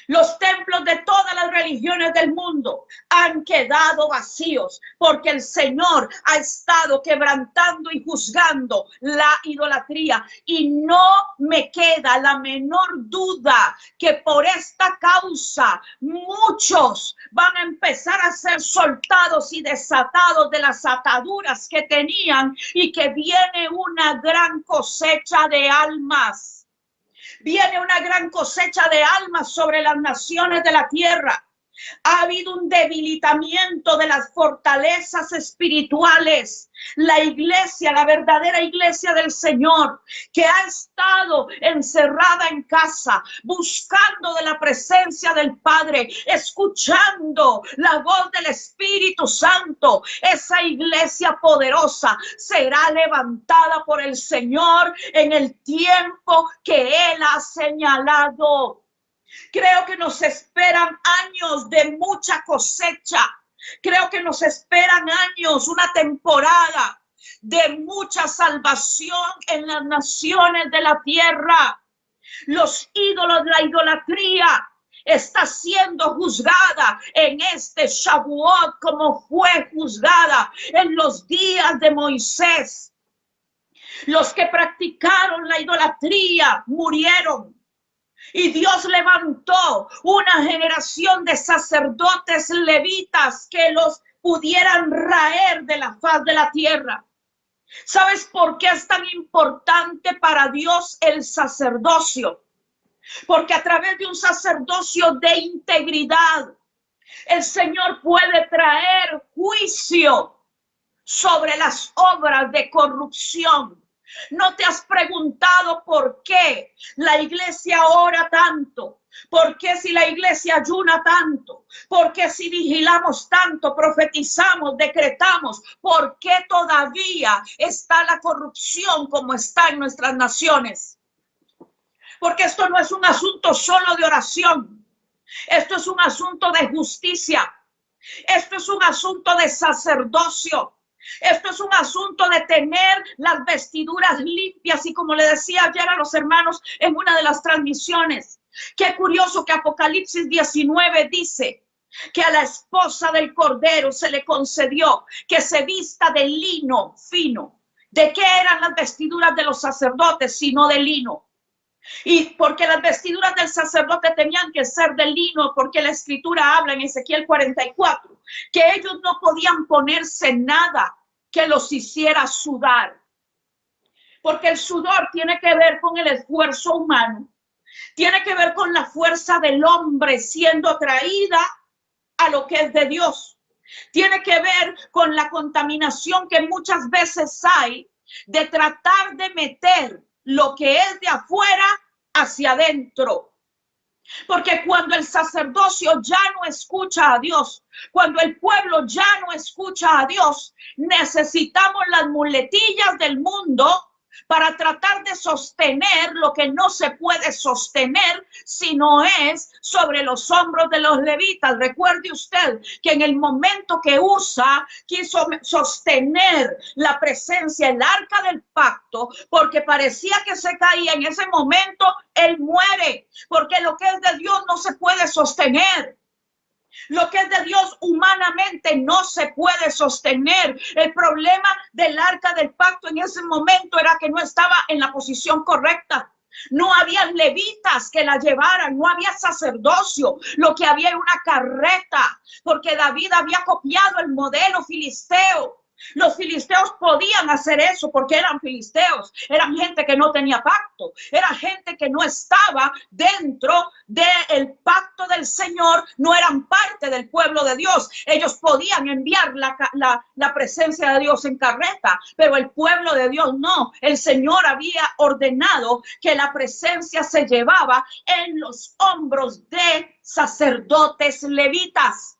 Los templos de todas las religiones del mundo han quedado vacíos porque el Señor ha estado quebrantando y juzgando la idolatría. Y no me queda la menor duda que por esta causa muchos van a empezar a ser soltados y desatados de las ataduras que tenían, y que viene una gran cosecha de almas. Viene una gran cosecha de almas sobre las naciones de la tierra. Ha habido un debilitamiento de las fortalezas espirituales. La iglesia, la verdadera iglesia del Señor, que ha estado encerrada en casa, buscando de la presencia del Padre, escuchando la voz del Espíritu Santo, esa iglesia poderosa será levantada por el Señor en el tiempo que Él ha señalado. Creo que nos esperan años de mucha cosecha. Creo que nos esperan años, una temporada de mucha salvación en las naciones de la tierra. Los ídolos, la idolatría está siendo juzgada en este Shavuot como fue juzgada en los días de Moisés. Los que practicaron la idolatría murieron. Y Dios levantó una generación de sacerdotes levitas que los pudieran raer de la faz de la tierra. ¿Sabes por qué es tan importante para Dios el sacerdocio? Porque a través de un sacerdocio de integridad, el Señor puede traer juicio sobre las obras de corrupción. ¿No te has preguntado por qué la iglesia ora tanto? ¿Por qué si la iglesia ayuna tanto? ¿Por qué si vigilamos tanto, profetizamos, decretamos? ¿Por qué todavía está la corrupción como está en nuestras naciones? Porque esto no es un asunto solo de oración. Esto es un asunto de justicia. Esto es un asunto de sacerdocio. Esto es un asunto de tener las vestiduras limpias. Y como le decía ayer a los hermanos en una de las transmisiones, qué curioso que Apocalipsis 19 dice que a la esposa del Cordero se le concedió que se vista de lino fino. ¿De qué eran las vestiduras de los sacerdotes sino de lino? Y porque las vestiduras del sacerdote tenían que ser de lino, porque la escritura habla en Ezequiel 44 que ellos no podían ponerse nada que los hiciera sudar, porque el sudor tiene que ver con el esfuerzo humano, tiene que ver con la fuerza del hombre siendo atraída a lo que es de Dios, tiene que ver con la contaminación que muchas veces hay de tratar de meter lo que es de afuera hacia adentro. Porque cuando el sacerdocio ya no escucha a Dios, cuando el pueblo ya no escucha a Dios, necesitamos las muletillas del mundo para tratar de sostener lo que no se puede sostener si no es sobre los hombros de los levitas. Recuerde usted que en el momento que Usa quiso sostener la presencia, el arca del pacto, porque parecía que se caía en ese momento, él muere, porque lo que es de Dios no se puede sostener. Lo que es de Dios humanamente no se puede sostener. El problema del arca del pacto en ese momento era que no estaba en la posición correcta. No había levitas que la llevaran, no había sacerdocio, lo que había era una carreta, porque David había copiado el modelo filisteo. Los filisteos podían hacer eso porque eran filisteos, eran gente que no tenía pacto, era gente que no estaba dentro del pacto del Señor, no eran parte del pueblo de Dios. Ellos podían enviar la presencia de Dios en carreta, pero el pueblo de Dios no. El Señor había ordenado que la presencia se llevaba en los hombros de sacerdotes levitas.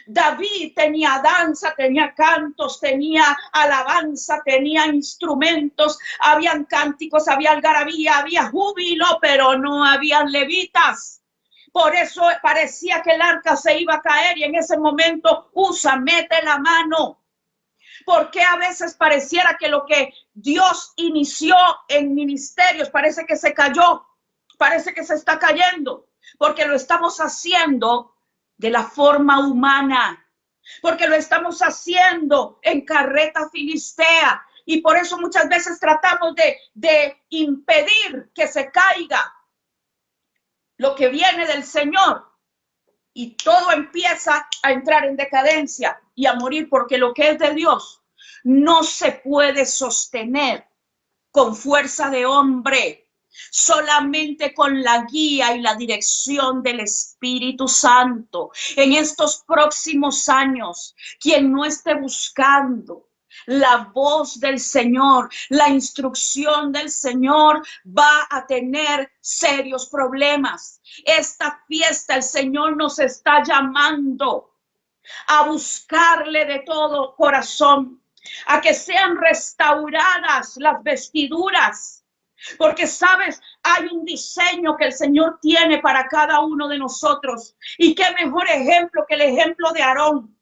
David tenía danza, tenía cantos, tenía alabanza, tenía instrumentos, habían cánticos, había algarabía, había júbilo, pero no había levitas. Por eso parecía que el arca se iba a caer y en ese momento Usa mete la mano. Porque a veces pareciera que lo que Dios inició en ministerios parece que se cayó, parece que se está cayendo, porque lo estamos haciendo de la forma humana, porque lo estamos haciendo en carreta filistea, y por eso muchas veces tratamos de impedir que se caiga lo que viene del Señor, y todo empieza a entrar en decadencia y a morir, porque lo que es de Dios no se puede sostener con fuerza de hombre, solamente con la guía y la dirección del Espíritu Santo. En estos próximos años, quien no esté buscando la voz del Señor, la instrucción del Señor, va a tener serios problemas. Esta fiesta, el Señor nos está llamando a buscarle de todo corazón, a que sean restauradas las vestiduras. Porque, sabes, hay un diseño que el Señor tiene para cada uno de nosotros. Y qué mejor ejemplo que el ejemplo de Aarón.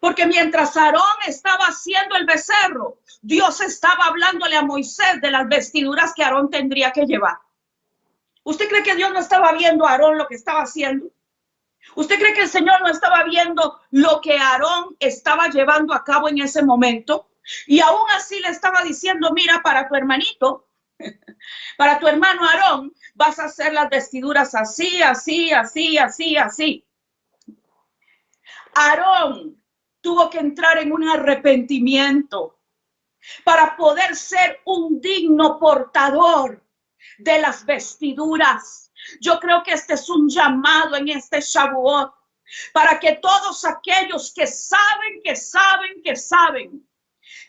Porque mientras Aarón estaba haciendo el becerro, Dios estaba hablándole a Moisés de las vestiduras que Aarón tendría que llevar. ¿Usted cree que Dios no estaba viendo a Aarón lo que estaba haciendo? ¿Usted cree que el Señor no estaba viendo lo que Aarón estaba llevando a cabo en ese momento? Y aún así le estaba diciendo, mira, para tu hermanito, para tu hermano Aarón, vas a hacer las vestiduras así, así, así, así, así. Aarón tuvo que entrar en un arrepentimiento para poder ser un digno portador de las vestiduras. Yo creo que este es un llamado en este Shavuot para que todos aquellos que saben,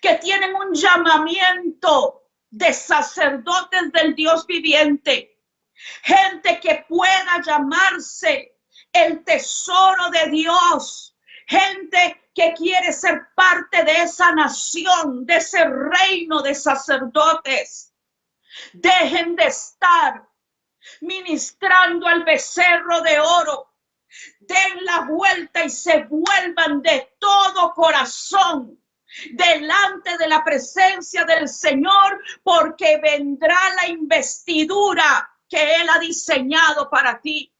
que tienen un llamamiento de sacerdotes del Dios viviente, gente que pueda llamarse el tesoro de Dios, gente que quiere ser parte de esa nación, de ese reino de sacerdotes. Dejen de estar ministrando al becerro de oro. Den la vuelta y se vuelvan de todo corazón delante de la presencia del Señor, porque vendrá la investidura que Él ha diseñado para ti.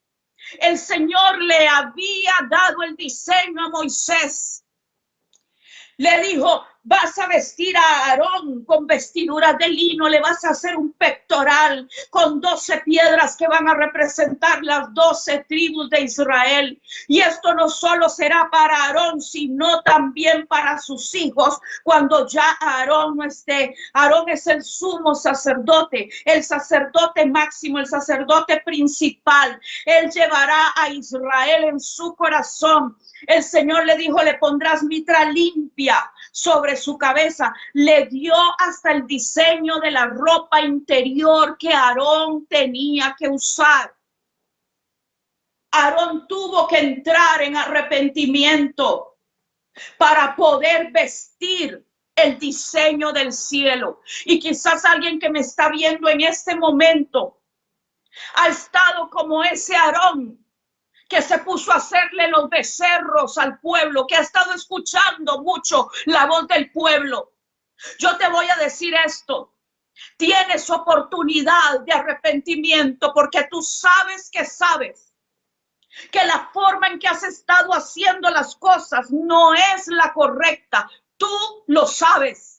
El Señor le había dado el diseño a Moisés. Le dijo, vas a vestir a Aarón con vestiduras de lino, le vas a hacer un pectoral con 12 piedras que van a representar las 12 tribus de Israel. Y esto no solo será para Aarón, sino también para sus hijos cuando ya Aarón no esté. Aarón es el sumo sacerdote, el sacerdote máximo, el sacerdote principal. Él llevará a Israel en su corazón. El Señor le dijo, le pondrás mitra limpia sobre su cabeza. Le dio hasta el diseño de la ropa interior que Aarón tenía que usar. Aarón tuvo que entrar en arrepentimiento para poder vestir el diseño del cielo. Y quizás alguien que me está viendo en este momento ha estado como ese Aarón que se puso a hacerle los becerros al pueblo, que ha estado escuchando mucho la voz del pueblo. Yo te voy a decir esto. Tienes oportunidad de arrepentimiento porque tú sabes que la forma en que has estado haciendo las cosas no es la correcta. Tú lo sabes.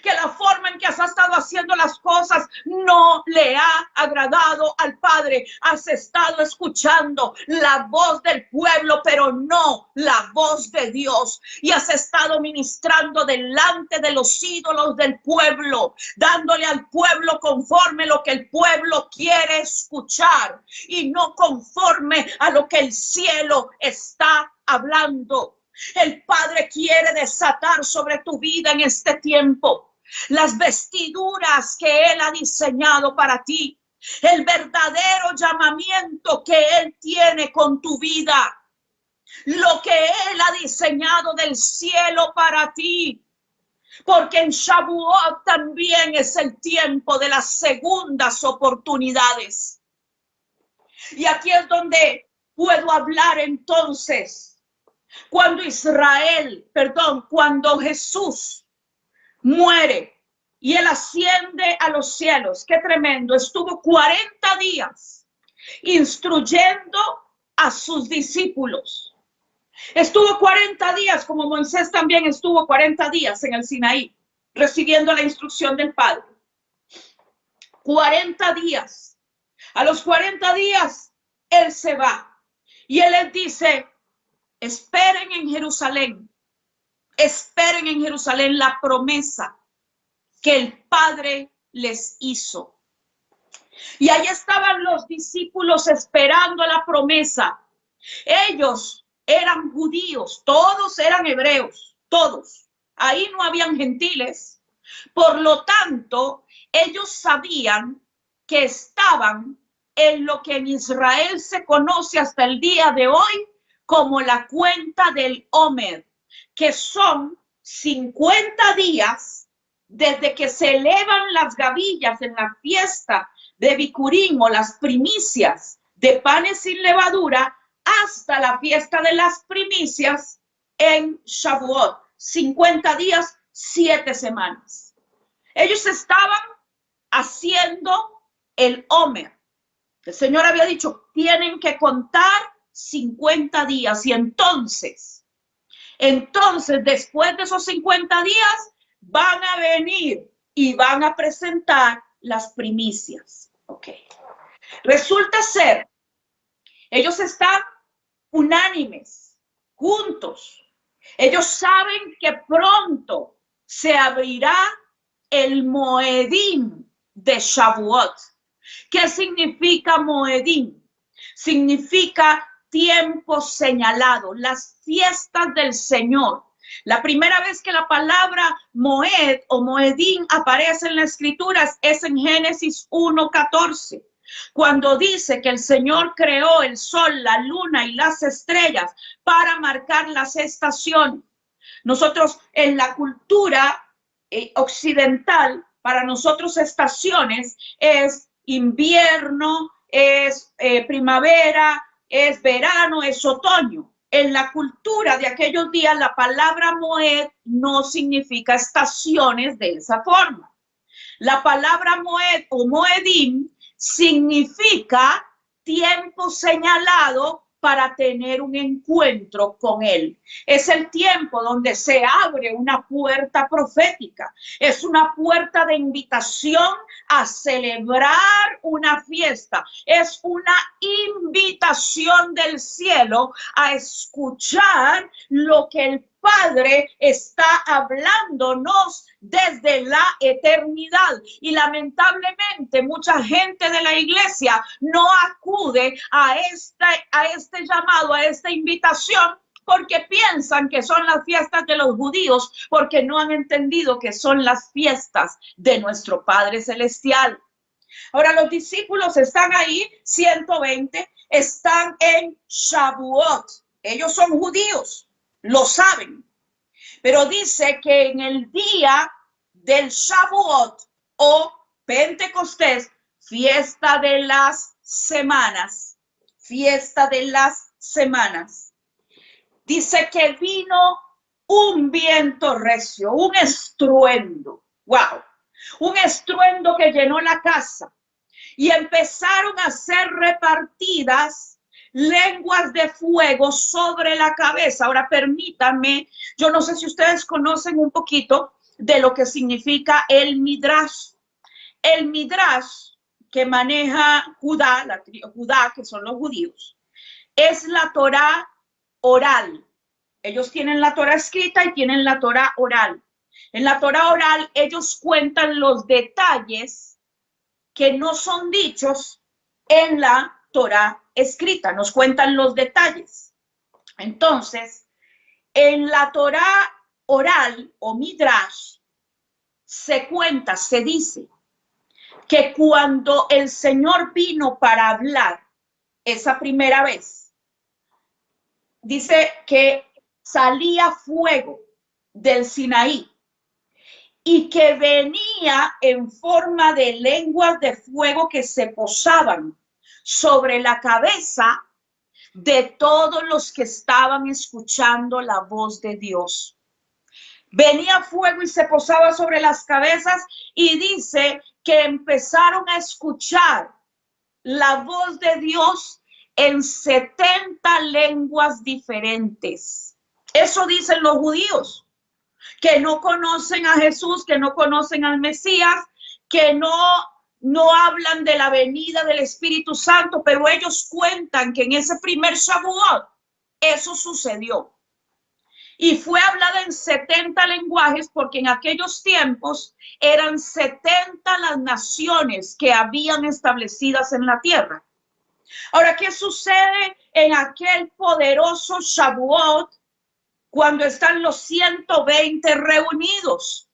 Que la forma en que has estado haciendo las cosas no le ha agradado al Padre. Has estado escuchando la voz del pueblo, pero no la voz de Dios. Y has estado ministrando delante de los ídolos del pueblo, dándole al pueblo conforme lo que el pueblo quiere escuchar y no conforme a lo que el cielo está hablando. El Padre quiere desatar sobre tu vida en este tiempo las vestiduras que Él ha diseñado para ti, el verdadero llamamiento que Él tiene con tu vida, lo que Él ha diseñado del cielo para ti. Porque en Shavuot también es el tiempo de las segundas oportunidades. Y aquí es donde puedo hablar entonces. Cuando Jesús muere y Él asciende a los cielos, qué tremendo, estuvo 40 días instruyendo a sus discípulos. Estuvo 40 días, como Moisés también estuvo 40 días en el Sinaí, recibiendo la instrucción del Padre. 40 días. A los 40 días, Él se va. Y Él les dice, esperen en Jerusalén la promesa que el Padre les hizo. Y ahí estaban los discípulos esperando la promesa. Ellos eran judíos, todos eran hebreos, todos. Ahí no habían gentiles. Por lo tanto, ellos sabían que estaban en lo que en Israel se conoce hasta el día de hoy como la cuenta del Omer, que son 50 días desde que se elevan las gavillas en la fiesta de Bikurim o las primicias de panes sin levadura hasta la fiesta de las primicias en Shavuot. 50 días, 7 semanas. Ellos estaban haciendo el Omer. El Señor había dicho, tienen que contar 50 días y entonces, después de esos 50 días, van a venir y van a presentar las primicias. Ok. Resulta ser, ellos están unánimes, juntos. Ellos saben que pronto se abrirá el Moedim de Shavuot. ¿Qué significa Moedim? Significa tiempo señalado, las fiestas del Señor. La primera vez que la palabra Moed o Moedim aparece en las Escrituras es en Génesis 1:14, cuando dice que el Señor creó el sol, la luna y las estrellas para marcar las estaciones. Nosotros en la cultura occidental, para nosotros estaciones es invierno, es primavera, es verano, es otoño. En la cultura de aquellos días, la palabra Moed no significa estaciones de esa forma. La palabra Moed o Moedim significa tiempo señalado para tener un encuentro con Él. Es el tiempo donde se abre una puerta profética. Es una puerta de invitación a celebrar una fiesta. Es una invitación del cielo a escuchar lo que el Padre está hablándonos desde la eternidad. Y lamentablemente mucha gente de la iglesia no acude a este llamado, a esta invitación, porque piensan que son las fiestas de los judíos, porque no han entendido que son las fiestas de nuestro Padre Celestial. Ahora los discípulos están ahí, 120, están en Shavuot. Ellos son judíos, lo saben, Pero dice que en el día del Shavuot o Pentecostés, fiesta de las semanas, dice que vino un viento recio, un estruendo, wow, un estruendo que llenó la casa y empezaron a ser repartidas lenguas de fuego sobre la cabeza. Ahora permítanme, yo no sé si ustedes conocen un poquito de lo que significa el Midrash. El Midrash que maneja Judá, Judá, que son los judíos, es la Torá oral. Ellos tienen la Torá escrita y tienen la Torá oral. En la Torá oral ellos cuentan los detalles que no son dichos en la Torá escrita, nos cuentan los detalles. Entonces, en la Torá oral o Midrash se cuenta, se dice que cuando el Señor vino para hablar esa primera vez, dice que salía fuego del Sinaí y que venía en forma de lenguas de fuego que se posaban sobre la cabeza de todos los que estaban escuchando la voz de Dios. Venía fuego y se posaba sobre las cabezas y dice que empezaron a escuchar la voz de Dios en 70 lenguas diferentes. Eso dicen los judíos, que no conocen a Jesús, que no conocen al Mesías, que no hablan de la venida del Espíritu Santo, pero ellos cuentan que en ese primer Shavuot eso sucedió. Y fue hablada en 70 lenguajes porque en aquellos tiempos eran 70 las naciones que habían establecidas en la tierra. Ahora, ¿qué sucede en aquel poderoso Shavuot cuando están los 120 reunidos?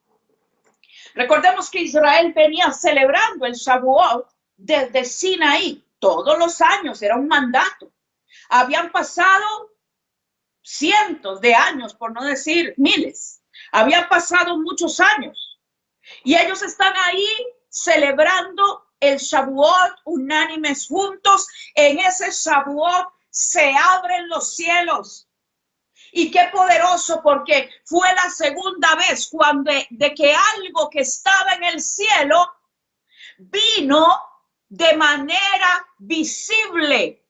Recordemos que Israel venía celebrando el Shavuot desde Sinaí todos los años, era un mandato. Habían pasado cientos de años, por no decir miles. Habían pasado muchos años y ellos están ahí celebrando el Shavuot unánimes juntos. En ese Shavuot se abren los cielos. Y qué poderoso, porque fue la segunda vez de que algo que estaba en el cielo vino de manera visible.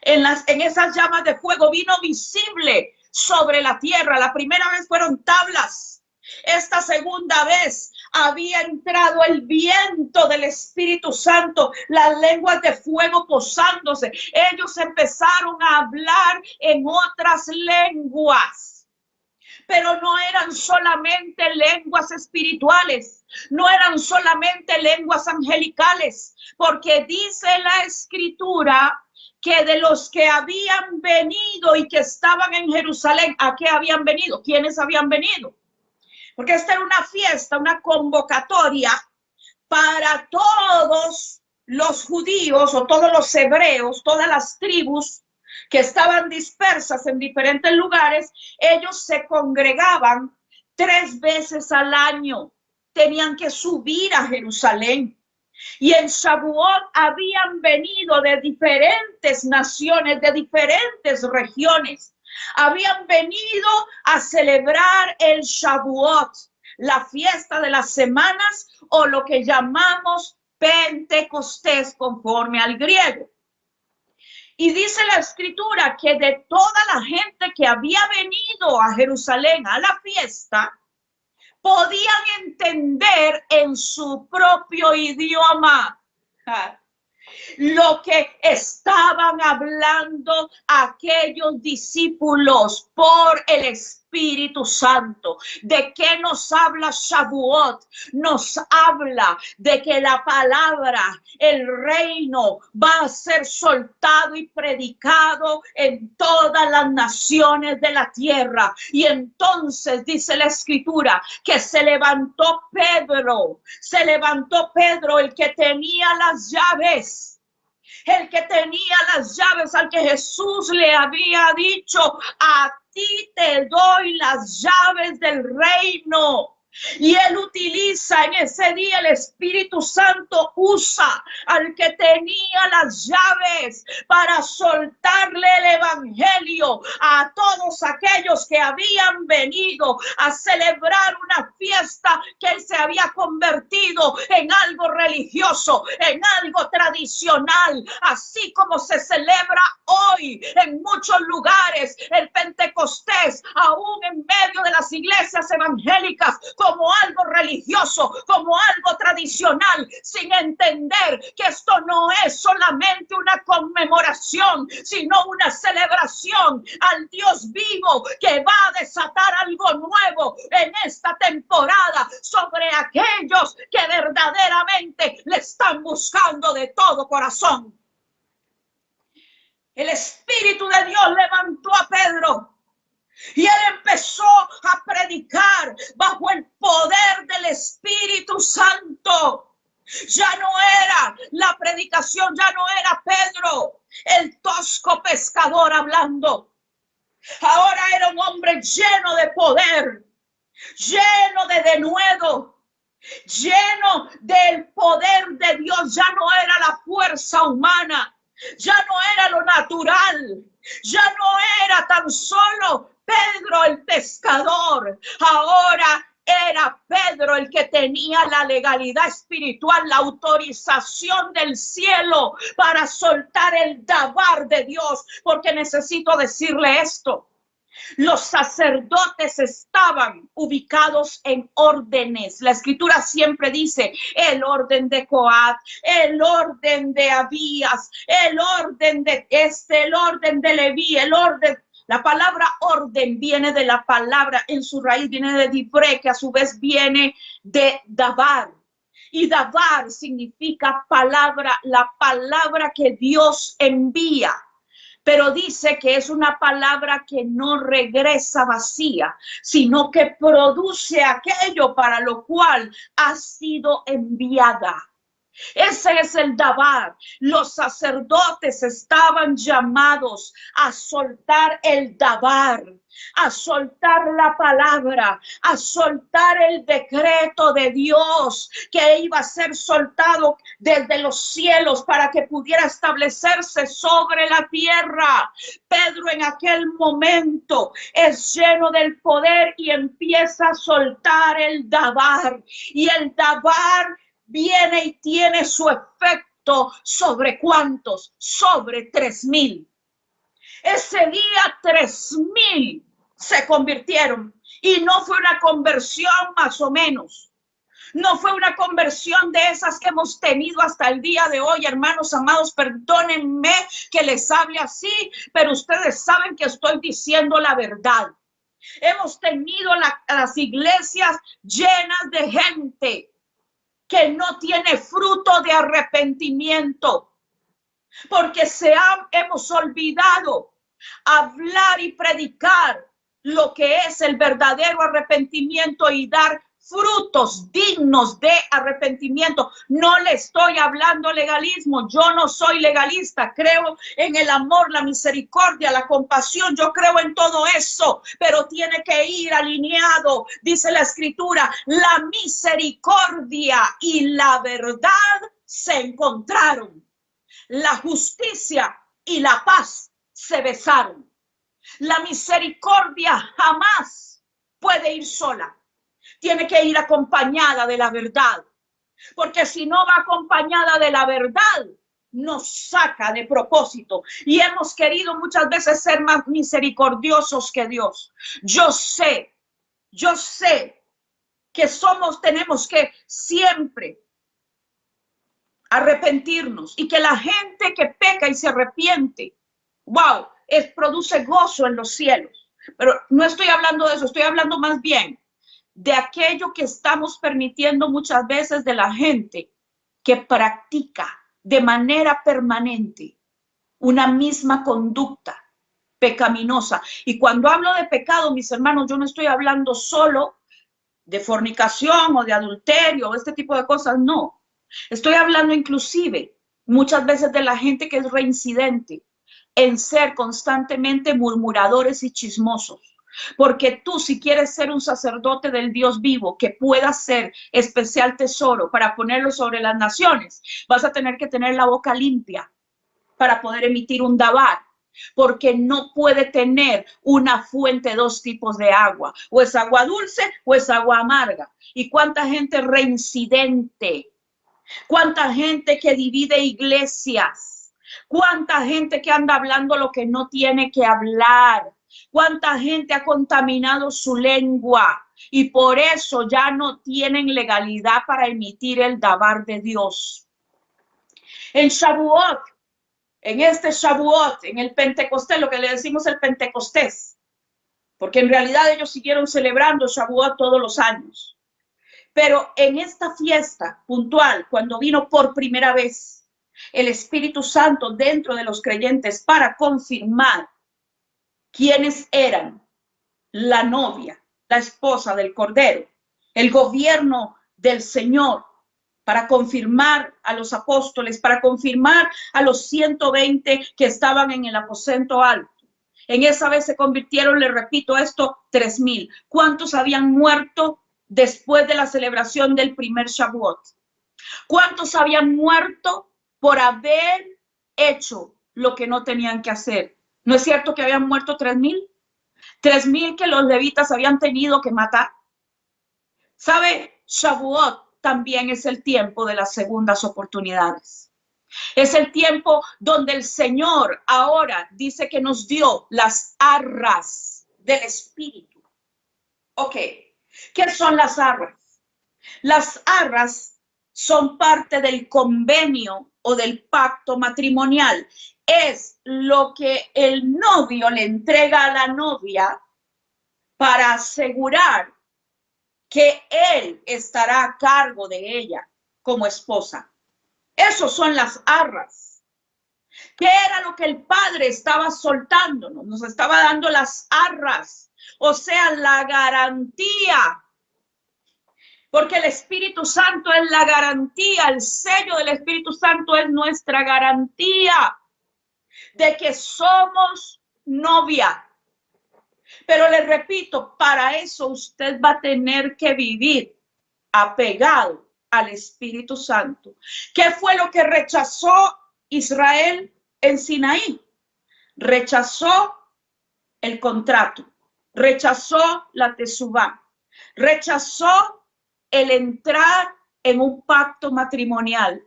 En esas llamas de fuego vino visible sobre la tierra. La primera vez fueron tablas. Esta segunda vez había entrado el viento del Espíritu Santo, las lenguas de fuego posándose. Ellos empezaron a hablar en otras lenguas, pero no eran solamente lenguas espirituales, no eran solamente lenguas angelicales, porque dice la Escritura que de los que habían venido y que estaban en Jerusalén, ¿a qué habían venido? ¿Quiénes habían venido? Porque esta era una fiesta, una convocatoria para todos los judíos o todos los hebreos, todas las tribus que estaban dispersas en diferentes lugares. Ellos se congregaban 3 veces al año, tenían que subir a Jerusalén. Y en Shavuot habían venido de diferentes naciones, de diferentes regiones. Habían venido a celebrar el Shavuot, la fiesta de las semanas o lo que llamamos Pentecostés conforme al griego. Y dice la Escritura que de toda la gente que había venido a Jerusalén a la fiesta, podían entender en su propio idioma lo que estaban hablando aquellos discípulos por el Espíritu Santo. ¿De qué nos habla Shavuot? Nos habla de que la palabra, el reino, va a ser soltado y predicado en todas las naciones de la tierra. Y entonces dice la Escritura que se levantó Pedro, el que tenía las llaves. El que tenía las llaves, al que Jesús le había dicho: a ti te doy las llaves del reino. Y él utiliza en ese día, el Espíritu Santo usa al que tenía las llaves para soltarle el evangelio a todos aquellos que habían venido a celebrar una fiesta que él se había convertido en algo religioso, en algo tradicional, así como se celebra hoy en muchos lugares el Pentecostés, aún en medio de las iglesias evangélicas, como algo religioso, como algo tradicional, sin entender que esto no es solamente una conmemoración, sino una celebración al Dios vivo que va a desatar algo nuevo en esta temporada sobre aquellos que verdaderamente le están buscando de todo corazón. El Espíritu de Dios levantó a Pedro y él empezó a predicar bajo el poder del Espíritu Santo. Ya no era la predicación, ya no era Pedro, el tosco pescador hablando. Ahora era un hombre lleno de poder, lleno de denuedo, lleno del poder de Dios. Ya no era la fuerza humana, ya no era lo natural, ya no era tan solo Pedro el pescador. Ahora era Pedro el que tenía la legalidad espiritual, la autorización del cielo para soltar el dabar de Dios. Porque necesito decirle esto. Los sacerdotes estaban ubicados en órdenes. La escritura siempre dice el orden de Coat, el orden de Abías, el orden de el orden de Leví, el orden. La palabra orden viene de la palabra, en su raíz viene de dibre, que a su vez viene de dabar. Y dabar significa palabra, la palabra que Dios envía. Pero dice que es una palabra que no regresa vacía, sino que produce aquello para lo cual ha sido enviada. Ese es el dabar. Los sacerdotes estaban llamados a soltar el dabar, a soltar la palabra, a soltar el decreto de Dios que iba a ser soltado desde los cielos para que pudiera establecerse sobre la tierra. Pedro en aquel momento es lleno del poder y empieza a soltar el dabar. Y el dabar viene y tiene su efecto sobre ¿cuántos? Sobre 3,000. Ese día 3,000 se convirtieron y no fue una conversión más o menos. No fue una conversión de esas que hemos tenido hasta el día de hoy, hermanos amados, perdónenme que les hable así, pero ustedes saben que estoy diciendo la verdad. Hemos tenido las iglesias llenas de gente que no tiene fruto de arrepentimiento, porque hemos olvidado hablar y predicar lo que es el verdadero arrepentimiento y dar frutos dignos de arrepentimiento. No le estoy hablando legalismo, yo no soy legalista, creo en el amor, la misericordia, la compasión, yo creo en todo eso, pero tiene que ir alineado, dice la escritura, la misericordia y la verdad se encontraron, la justicia y la paz se besaron. La misericordia jamás puede ir sola. Tiene que ir acompañada de la verdad, porque si no va acompañada de la verdad, nos saca de propósito. Y hemos querido muchas veces ser más misericordiosos que Dios. Yo sé que tenemos que siempre arrepentirnos y que la gente que peca y se arrepiente, wow, produce gozo en los cielos. Pero no estoy hablando de eso, estoy hablando más bien de aquello que estamos permitiendo muchas veces de la gente que practica de manera permanente una misma conducta pecaminosa. Y cuando hablo de pecado, mis hermanos, yo no estoy hablando solo de fornicación o de adulterio o este tipo de cosas, no. Estoy hablando inclusive muchas veces de la gente que es reincidente en ser constantemente murmuradores y chismosos. Porque tú, si quieres ser un sacerdote del Dios vivo, que pueda ser especial tesoro para ponerlo sobre las naciones, vas a tener que tener la boca limpia para poder emitir un dabar. Porque no puede tener una fuente dos tipos de agua. O es agua dulce o es agua amarga. ¿Y cuánta gente reincidente? ¿Cuánta gente que divide iglesias? ¿Cuánta gente que anda hablando lo que no tiene que hablar? ¿Cuánta gente ha contaminado su lengua? Y por eso ya no tienen legalidad para emitir el dabar de Dios. En Shavuot, en este Shavuot, en el Pentecostés, lo que le decimos el Pentecostés, porque en realidad ellos siguieron celebrando Shavuot todos los años. Pero en esta fiesta puntual, cuando vino por primera vez el Espíritu Santo dentro de los creyentes para confirmar quiénes eran la novia, la esposa del Cordero, el gobierno del Señor, para confirmar a los apóstoles, para confirmar a los 120 que estaban en el aposento alto. En esa vez se convirtieron, le repito esto, 3,000. ¿Cuántos habían muerto después de la celebración del primer Shavuot? ¿Cuántos habían muerto por haber hecho lo que no tenían que hacer? ¿No es cierto que habían muerto 3,000? 3,000 que los levitas habían tenido que matar. ¿Sabe? Shavuot también es el tiempo de las segundas oportunidades. Es el tiempo donde el Señor ahora dice que nos dio las arras del Espíritu. Ok, ¿qué son las arras? Las arras son parte del convenio o del pacto matrimonial. Es lo que el novio le entrega a la novia para asegurar que él estará a cargo de ella como esposa. Esos son las arras. ¿Qué era lo que el Padre estaba soltándonos? Nos estaba dando las arras, o sea, la garantía. Porque el Espíritu Santo es la garantía, el sello del Espíritu Santo es nuestra garantía de que somos novia. Pero le repito, para eso usted va a tener que vivir apegado al Espíritu Santo. ¿Qué fue lo que rechazó Israel en Sinaí? Rechazó el contrato, rechazó la tesubá, rechazó el entrar en un pacto matrimonial.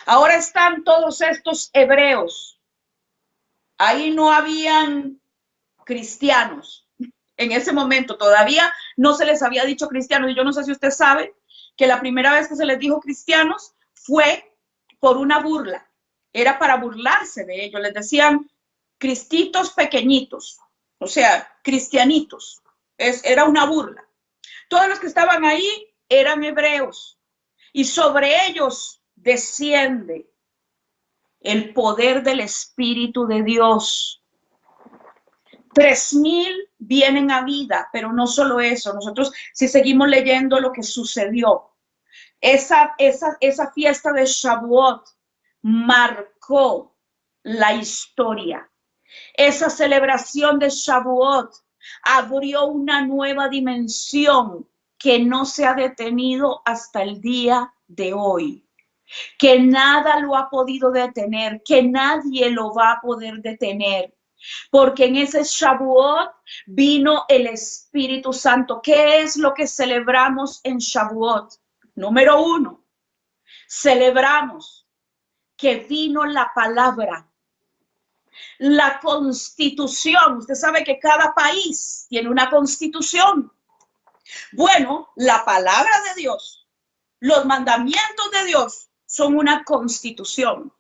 Ahora están todos estos hebreos. Ahí no habían cristianos. En ese momento todavía no se les había dicho cristianos. Y yo no sé si usted sabe que la primera vez que se les dijo cristianos fue por una burla. Era para burlarse de ellos. Les decían cristitos pequeñitos, o sea, cristianitos. Era una burla. Todos los que estaban ahí eran hebreos y sobre ellos desciende el poder del Espíritu de Dios. 3,000 vienen a vida, pero no solo eso. Nosotros, si seguimos leyendo lo que sucedió, esa fiesta de Shavuot marcó la historia. Esa celebración de Shavuot abrió una nueva dimensión que no se ha detenido hasta el día de hoy, que nada lo ha podido detener, que nadie lo va a poder detener, porque en ese Shavuot vino el Espíritu Santo. ¿Qué es lo que celebramos en Shavuot? Número 1, celebramos que vino la palabra. La constitución, usted sabe que cada país tiene una constitución. Bueno, la palabra de Dios, los mandamientos de Dios son una constitución.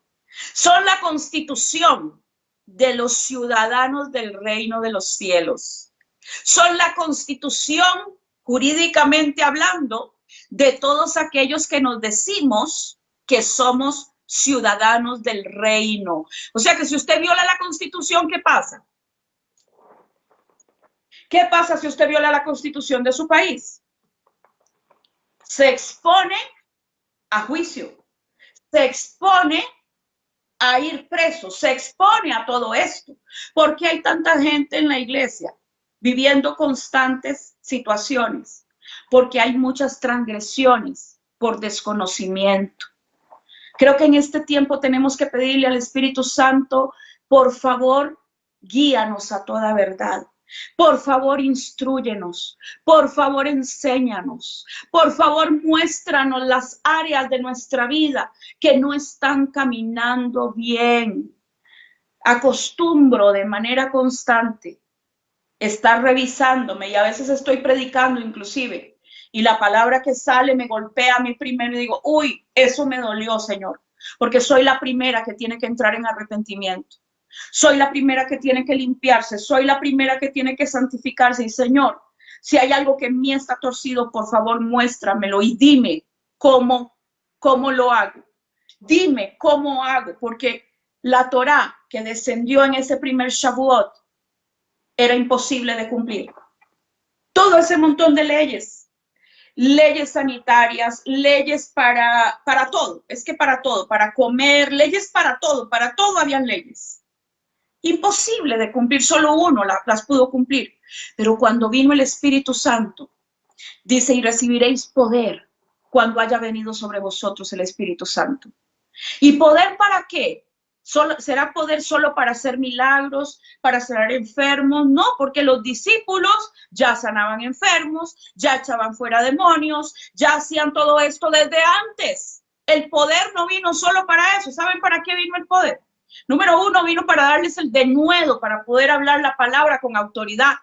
Son la constitución de los ciudadanos del reino de los cielos. Son la constitución, jurídicamente hablando, de todos aquellos que nos decimos que somos ciudadanos del reino. O sea que si usted viola la constitución, ¿qué pasa? ¿Qué pasa si usted viola la constitución de su país? Se expone a juicio, se expone a ir preso, se expone a todo esto. ¿Por qué hay tanta gente en la iglesia viviendo constantes situaciones? Porque hay muchas transgresiones por desconocimiento. Creo que en este tiempo tenemos que pedirle al Espíritu Santo, por favor, guíanos a toda verdad. Por favor, instrúyenos. Por favor, enséñanos. Por favor, muéstranos las áreas de nuestra vida que no están caminando bien. Acostumbro de manera constante estar revisándome y a veces estoy predicando inclusive y la palabra que sale me golpea a mí primero y digo, uy, eso me dolió, Señor, porque soy la primera que tiene que entrar en arrepentimiento. Soy la primera que tiene que limpiarse, soy la primera que tiene que santificarse. Y Señor, si hay algo que en mí está torcido, por favor, muéstramelo y dime cómo lo hago. Dime cómo hago, porque la Torá que descendió en ese primer Shavuot era imposible de cumplir. Todo ese montón de leyes sanitarias, leyes para todo, es que para todo, para comer, leyes para todo habían leyes. Imposible de cumplir, solo uno las pudo cumplir. Pero cuando vino el Espíritu Santo, dice, y recibiréis poder cuando haya venido sobre vosotros el Espíritu Santo. ¿Y poder para qué? ¿Será poder solo para hacer milagros, para sanar enfermos? No, porque los discípulos ya sanaban enfermos, ya echaban fuera demonios, ya hacían todo esto desde antes. El poder no vino solo para eso. ¿Saben para qué vino el poder? Número uno, vino para darles el denuedo, para poder hablar la palabra con autoridad,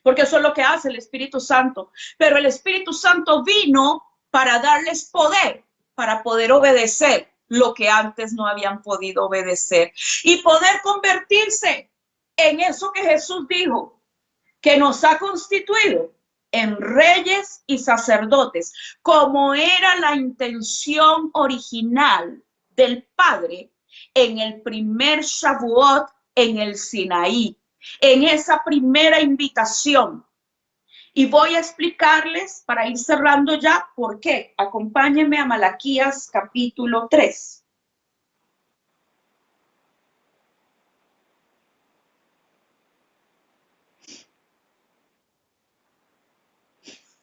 porque eso es lo que hace el Espíritu Santo. Pero el Espíritu Santo vino para darles poder, para poder obedecer lo que antes no habían podido obedecer y poder convertirse en eso que Jesús dijo, que nos ha constituido en reyes y sacerdotes, como era la intención original del Padre en el primer Shavuot en el Sinaí, en esa primera invitación. Y voy a explicarles, para ir cerrando ya, por qué. Acompáñenme a Malaquías capítulo 3.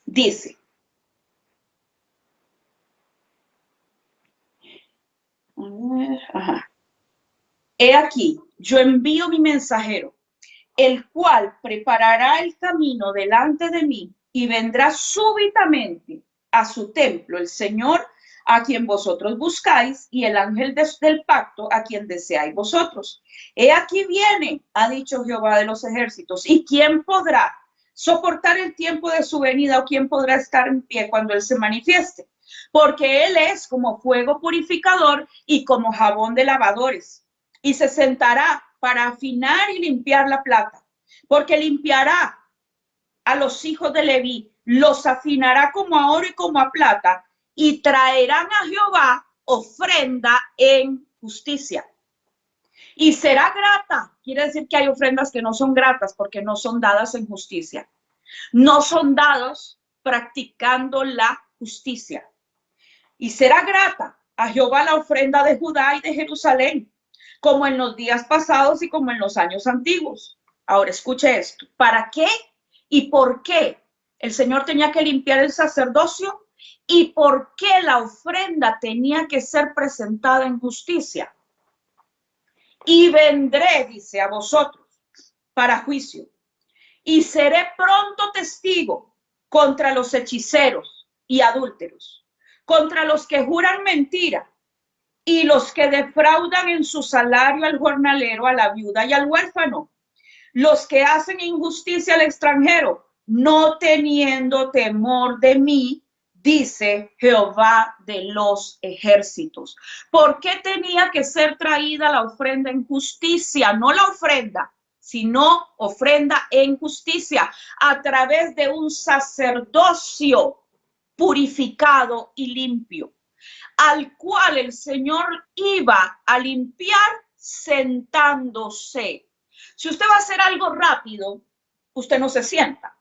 Dice, he aquí, yo envío mi mensajero, el cual preparará el camino delante de mí y vendrá súbitamente a su templo el Señor a quien vosotros buscáis y el ángel del pacto a quien deseáis vosotros. He aquí viene, ha dicho Jehová de los ejércitos, y quién podrá soportar el tiempo de su venida o quién podrá estar en pie cuando él se manifieste, porque él es como fuego purificador y como jabón de lavadores, y se sentará para afinar y limpiar la plata, porque limpiará a los hijos de Leví, los afinará como a oro y como a plata, y traerán a Jehová ofrenda en justicia. Y será grata, quiere decir que hay ofrendas que no son gratas porque no son dadas en justicia. No son dados practicando la justicia. Y será grata a Jehová la ofrenda de Judá y de Jerusalén, como en los días pasados y como en los años antiguos. Ahora escuche esto. ¿Para qué y por qué el Señor tenía que limpiar el sacerdocio? ¿Y por qué la ofrenda tenía que ser presentada en justicia? Y vendré, dice, a vosotros para juicio, y seré pronto testigo contra los hechiceros y adúlteros, contra los que juran mentira, y los que defraudan en su salario al jornalero, a la viuda y al huérfano, los que hacen injusticia al extranjero, no teniendo temor de mí, dice Jehová de los ejércitos. ¿Por qué tenía que ser traída la ofrenda en justicia? No la ofrenda, sino ofrenda en justicia, a través de un sacerdocio purificado y limpio, al cual el Señor iba a limpiar sentándose. Si usted va a hacer algo rápido, usted no se sienta.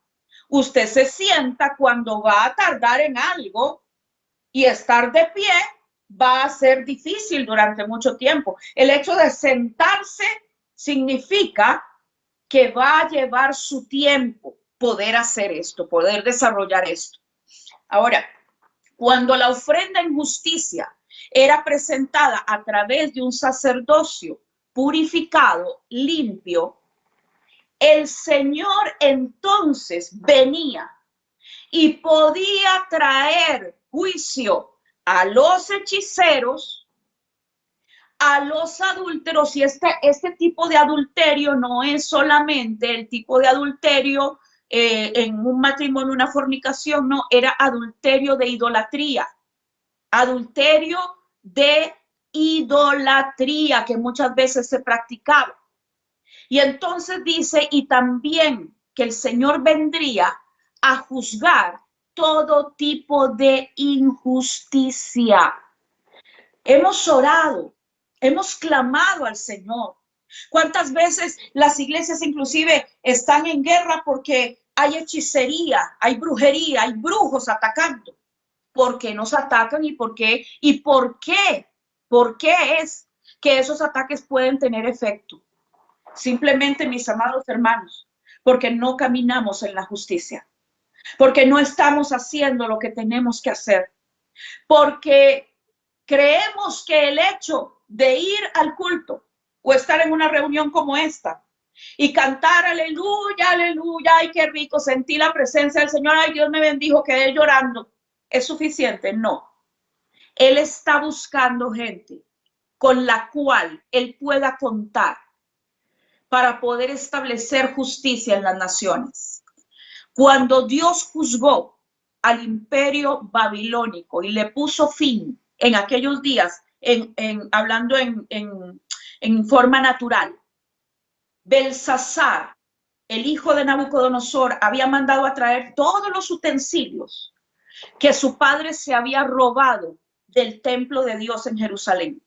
Usted se sienta cuando va a tardar en algo y estar de pie va a ser difícil durante mucho tiempo. El hecho de sentarse significa que va a llevar su tiempo poder hacer esto, poder desarrollar esto. Ahora, cuando la ofrenda en justicia era presentada a través de un sacerdocio purificado, limpio, el Señor entonces venía y podía traer juicio a los hechiceros, a los adúlteros, y este tipo de adulterio no es solamente el tipo de adulterio en un matrimonio, una fornicación, no, era adulterio de idolatría, adulterio de idolatría que muchas veces se practicaba. Y entonces dice, y también que el Señor vendría a juzgar todo tipo de injusticia. Hemos orado, hemos clamado al Señor. ¿Cuántas veces las iglesias inclusive están en guerra porque hay hechicería, hay brujería, hay brujos atacando? ¿Por qué nos atacan y por qué? ¿Y por qué? ¿Por qué es que esos ataques pueden tener efecto? Simplemente, mis amados hermanos, porque no caminamos en la justicia, porque no estamos haciendo lo que tenemos que hacer, porque creemos que el hecho de ir al culto o estar en una reunión como esta y cantar aleluya, aleluya, ay, qué rico, sentí la presencia del Señor, ay, Dios me bendijo, quedé llorando, ¿es suficiente? No. Él está buscando gente con la cual Él pueda contar para poder establecer justicia en las naciones. Cuando Dios juzgó al imperio babilónico y le puso fin en aquellos días, hablando en forma natural, Belsasar, el hijo de Nabucodonosor, había mandado a traer todos los utensilios que su padre se había robado del templo de Dios en Jerusalén.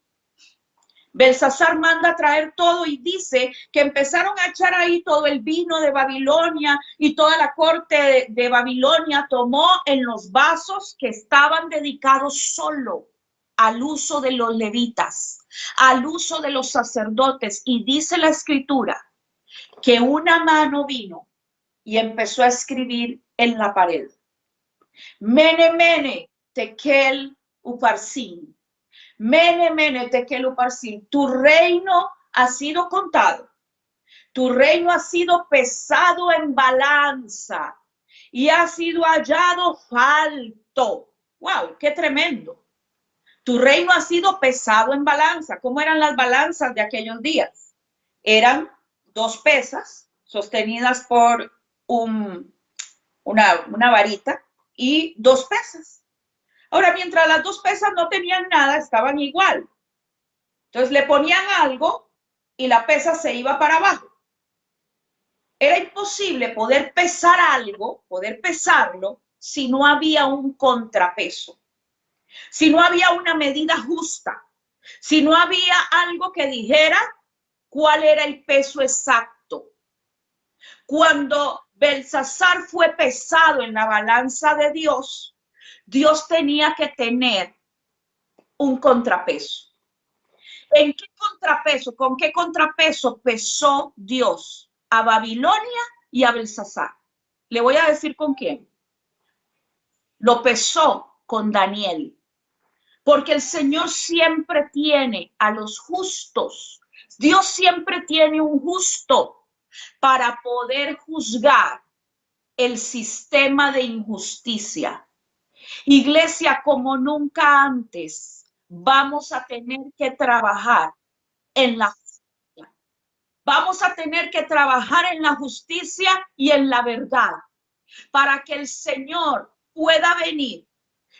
Belsasar manda a traer todo y dice que empezaron a echar ahí todo el vino de Babilonia y toda la corte de Babilonia tomó en los vasos que estaban dedicados solo al uso de los levitas, al uso de los sacerdotes, y dice la escritura que una mano vino y empezó a escribir en la pared. Mene, mene, tekel, uparsin. Mene, mene, tekel, uparsin. Tu reino ha sido contado. Tu reino ha sido pesado en balanza y ha sido hallado falto. ¡Wow! ¡Qué tremendo! Tu reino ha sido pesado en balanza. ¿Cómo eran las balanzas de aquellos días? Eran dos pesas sostenidas por una varita y dos pesas. Ahora, mientras las dos pesas no tenían nada, estaban igual. Entonces le ponían algo y la pesa se iba para abajo. Era imposible poder pesar algo, poder pesarlo, si no había un contrapeso, si no había una medida justa, si no había algo que dijera cuál era el peso exacto. Cuando Belsasar fue pesado en la balanza de Dios, Dios tenía que tener un contrapeso. ¿En qué contrapeso? ¿Con qué contrapeso pesó Dios a Babilonia y a Belsasar? Le voy a decir con quién. Lo pesó con Daniel. Porque el Señor siempre tiene a los justos. Dios siempre tiene un justo para poder juzgar el sistema de injusticia. Iglesia, como nunca antes, vamos a tener que trabajar en la justicia. Vamos a tener que trabajar en la justicia y en la verdad para que el Señor pueda venir,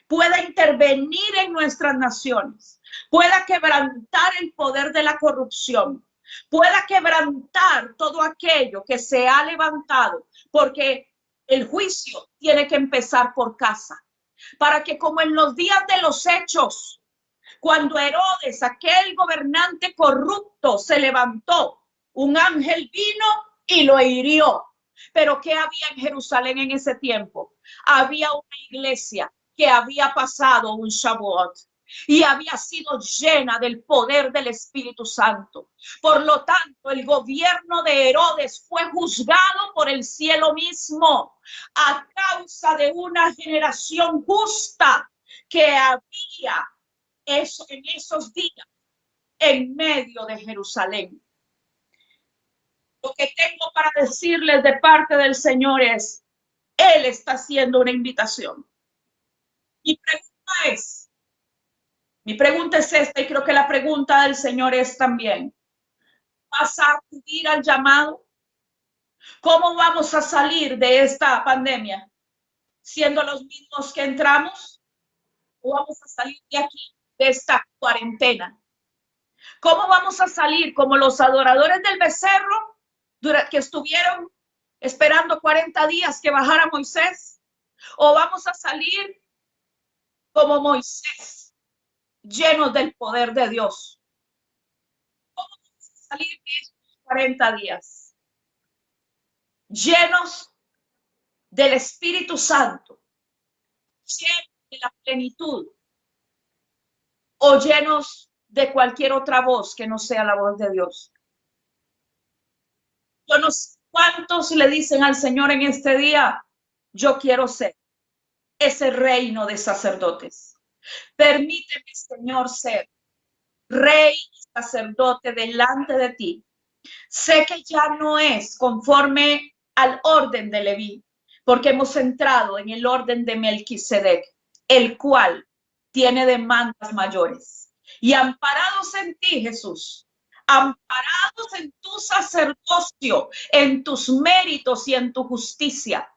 pueda intervenir en nuestras naciones, pueda quebrantar el poder de la corrupción, pueda quebrantar todo aquello que se ha levantado, porque el juicio tiene que empezar por casa, para que como en los días de los hechos, cuando Herodes, aquel gobernante corrupto, se levantó, un ángel vino y lo hirió. Pero ¿qué había en Jerusalén en ese tiempo? Había una iglesia que había pasado un Shavuot. y había sido llena del poder del Espíritu Santo. Por lo tanto, el gobierno de Herodes fue juzgado por el cielo mismo a causa de una generación justa que había en esos días en medio de Jerusalén. Lo que tengo para decirles de parte del Señor es, Él está haciendo una invitación. Mi pregunta es esta, y creo que la pregunta del Señor es también, ¿vas a acudir al llamado? ¿Cómo vamos a salir de esta pandemia? ¿Siendo los mismos que entramos? ¿O vamos a salir de aquí, de esta cuarentena? ¿Cómo vamos a salir como los adoradores del becerro que estuvieron esperando 40 días que bajara Moisés? ¿O vamos a salir como Moisés, llenos del poder de Dios? ¿Cómo vamos a salir de estos 40 días? Llenos del Espíritu Santo, llenos de la plenitud, o llenos de cualquier otra voz que no sea la voz de Dios. Yo no sé cuántos le dicen al Señor en este día, yo quiero ser ese reino de sacerdotes. Permíteme, Señor, ser rey y sacerdote delante de ti. Sé que ya no es conforme al orden de Leví, porque hemos entrado en el orden de Melquisedec, el cual tiene demandas mayores. Y amparados en ti, Jesús, amparados en tu sacerdocio, en tus méritos y en tu justicia,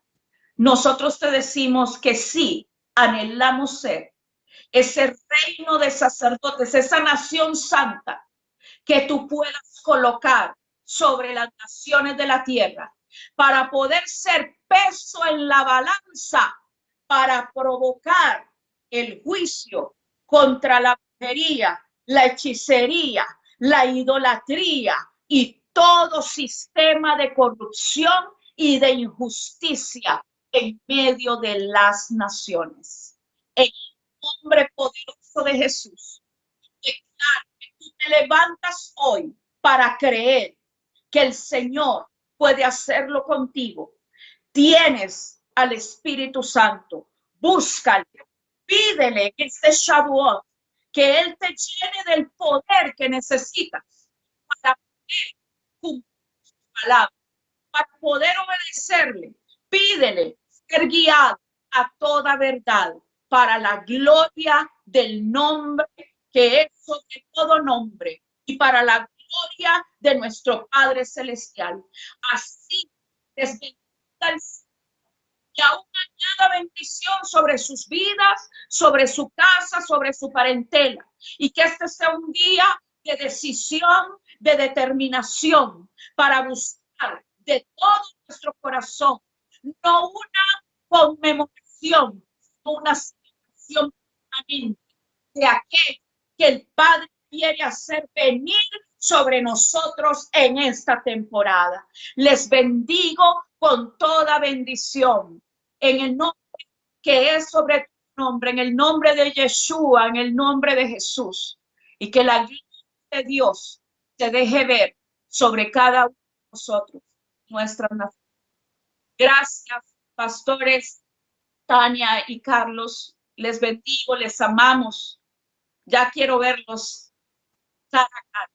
nosotros te decimos que sí, anhelamos ser ese reino de sacerdotes, esa nación santa que tú puedas colocar sobre las naciones de la tierra para poder ser peso en la balanza para provocar el juicio contra la brujería, la hechicería, la idolatría y todo sistema de corrupción y de injusticia en medio de las naciones. En el nombre poderoso de Jesús, declaro que tú te levantas hoy para creer que el Señor puede hacerlo contigo. Tienes al Espíritu Santo, búscale, pídele que este Shavuot, que Él te llene del poder que necesitas para poder cumplir su palabra, para poder obedecerle. Pídele ser guiado a toda verdad para la gloria del nombre que es sobre todo nombre y para la gloria de nuestro Padre Celestial. Así les bendiga el Señor y aún añada bendición sobre sus vidas, sobre su casa, sobre su parentela. Y que este sea un día de decisión, de determinación para buscar de todo nuestro corazón, no una conmemoración, sino una celebración permanente de aquello que el Padre quiere hacer venir sobre nosotros en esta temporada. Les bendigo con toda bendición en el nombre que es sobre tu nombre, en el nombre de Yeshua, en el nombre de Jesús, y que la gloria de Dios se deje ver sobre cada uno de nosotros, nuestras naciones. Gracias, pastores Tania y Carlos, les bendigo, les amamos. Ya quiero verlos cara a cara.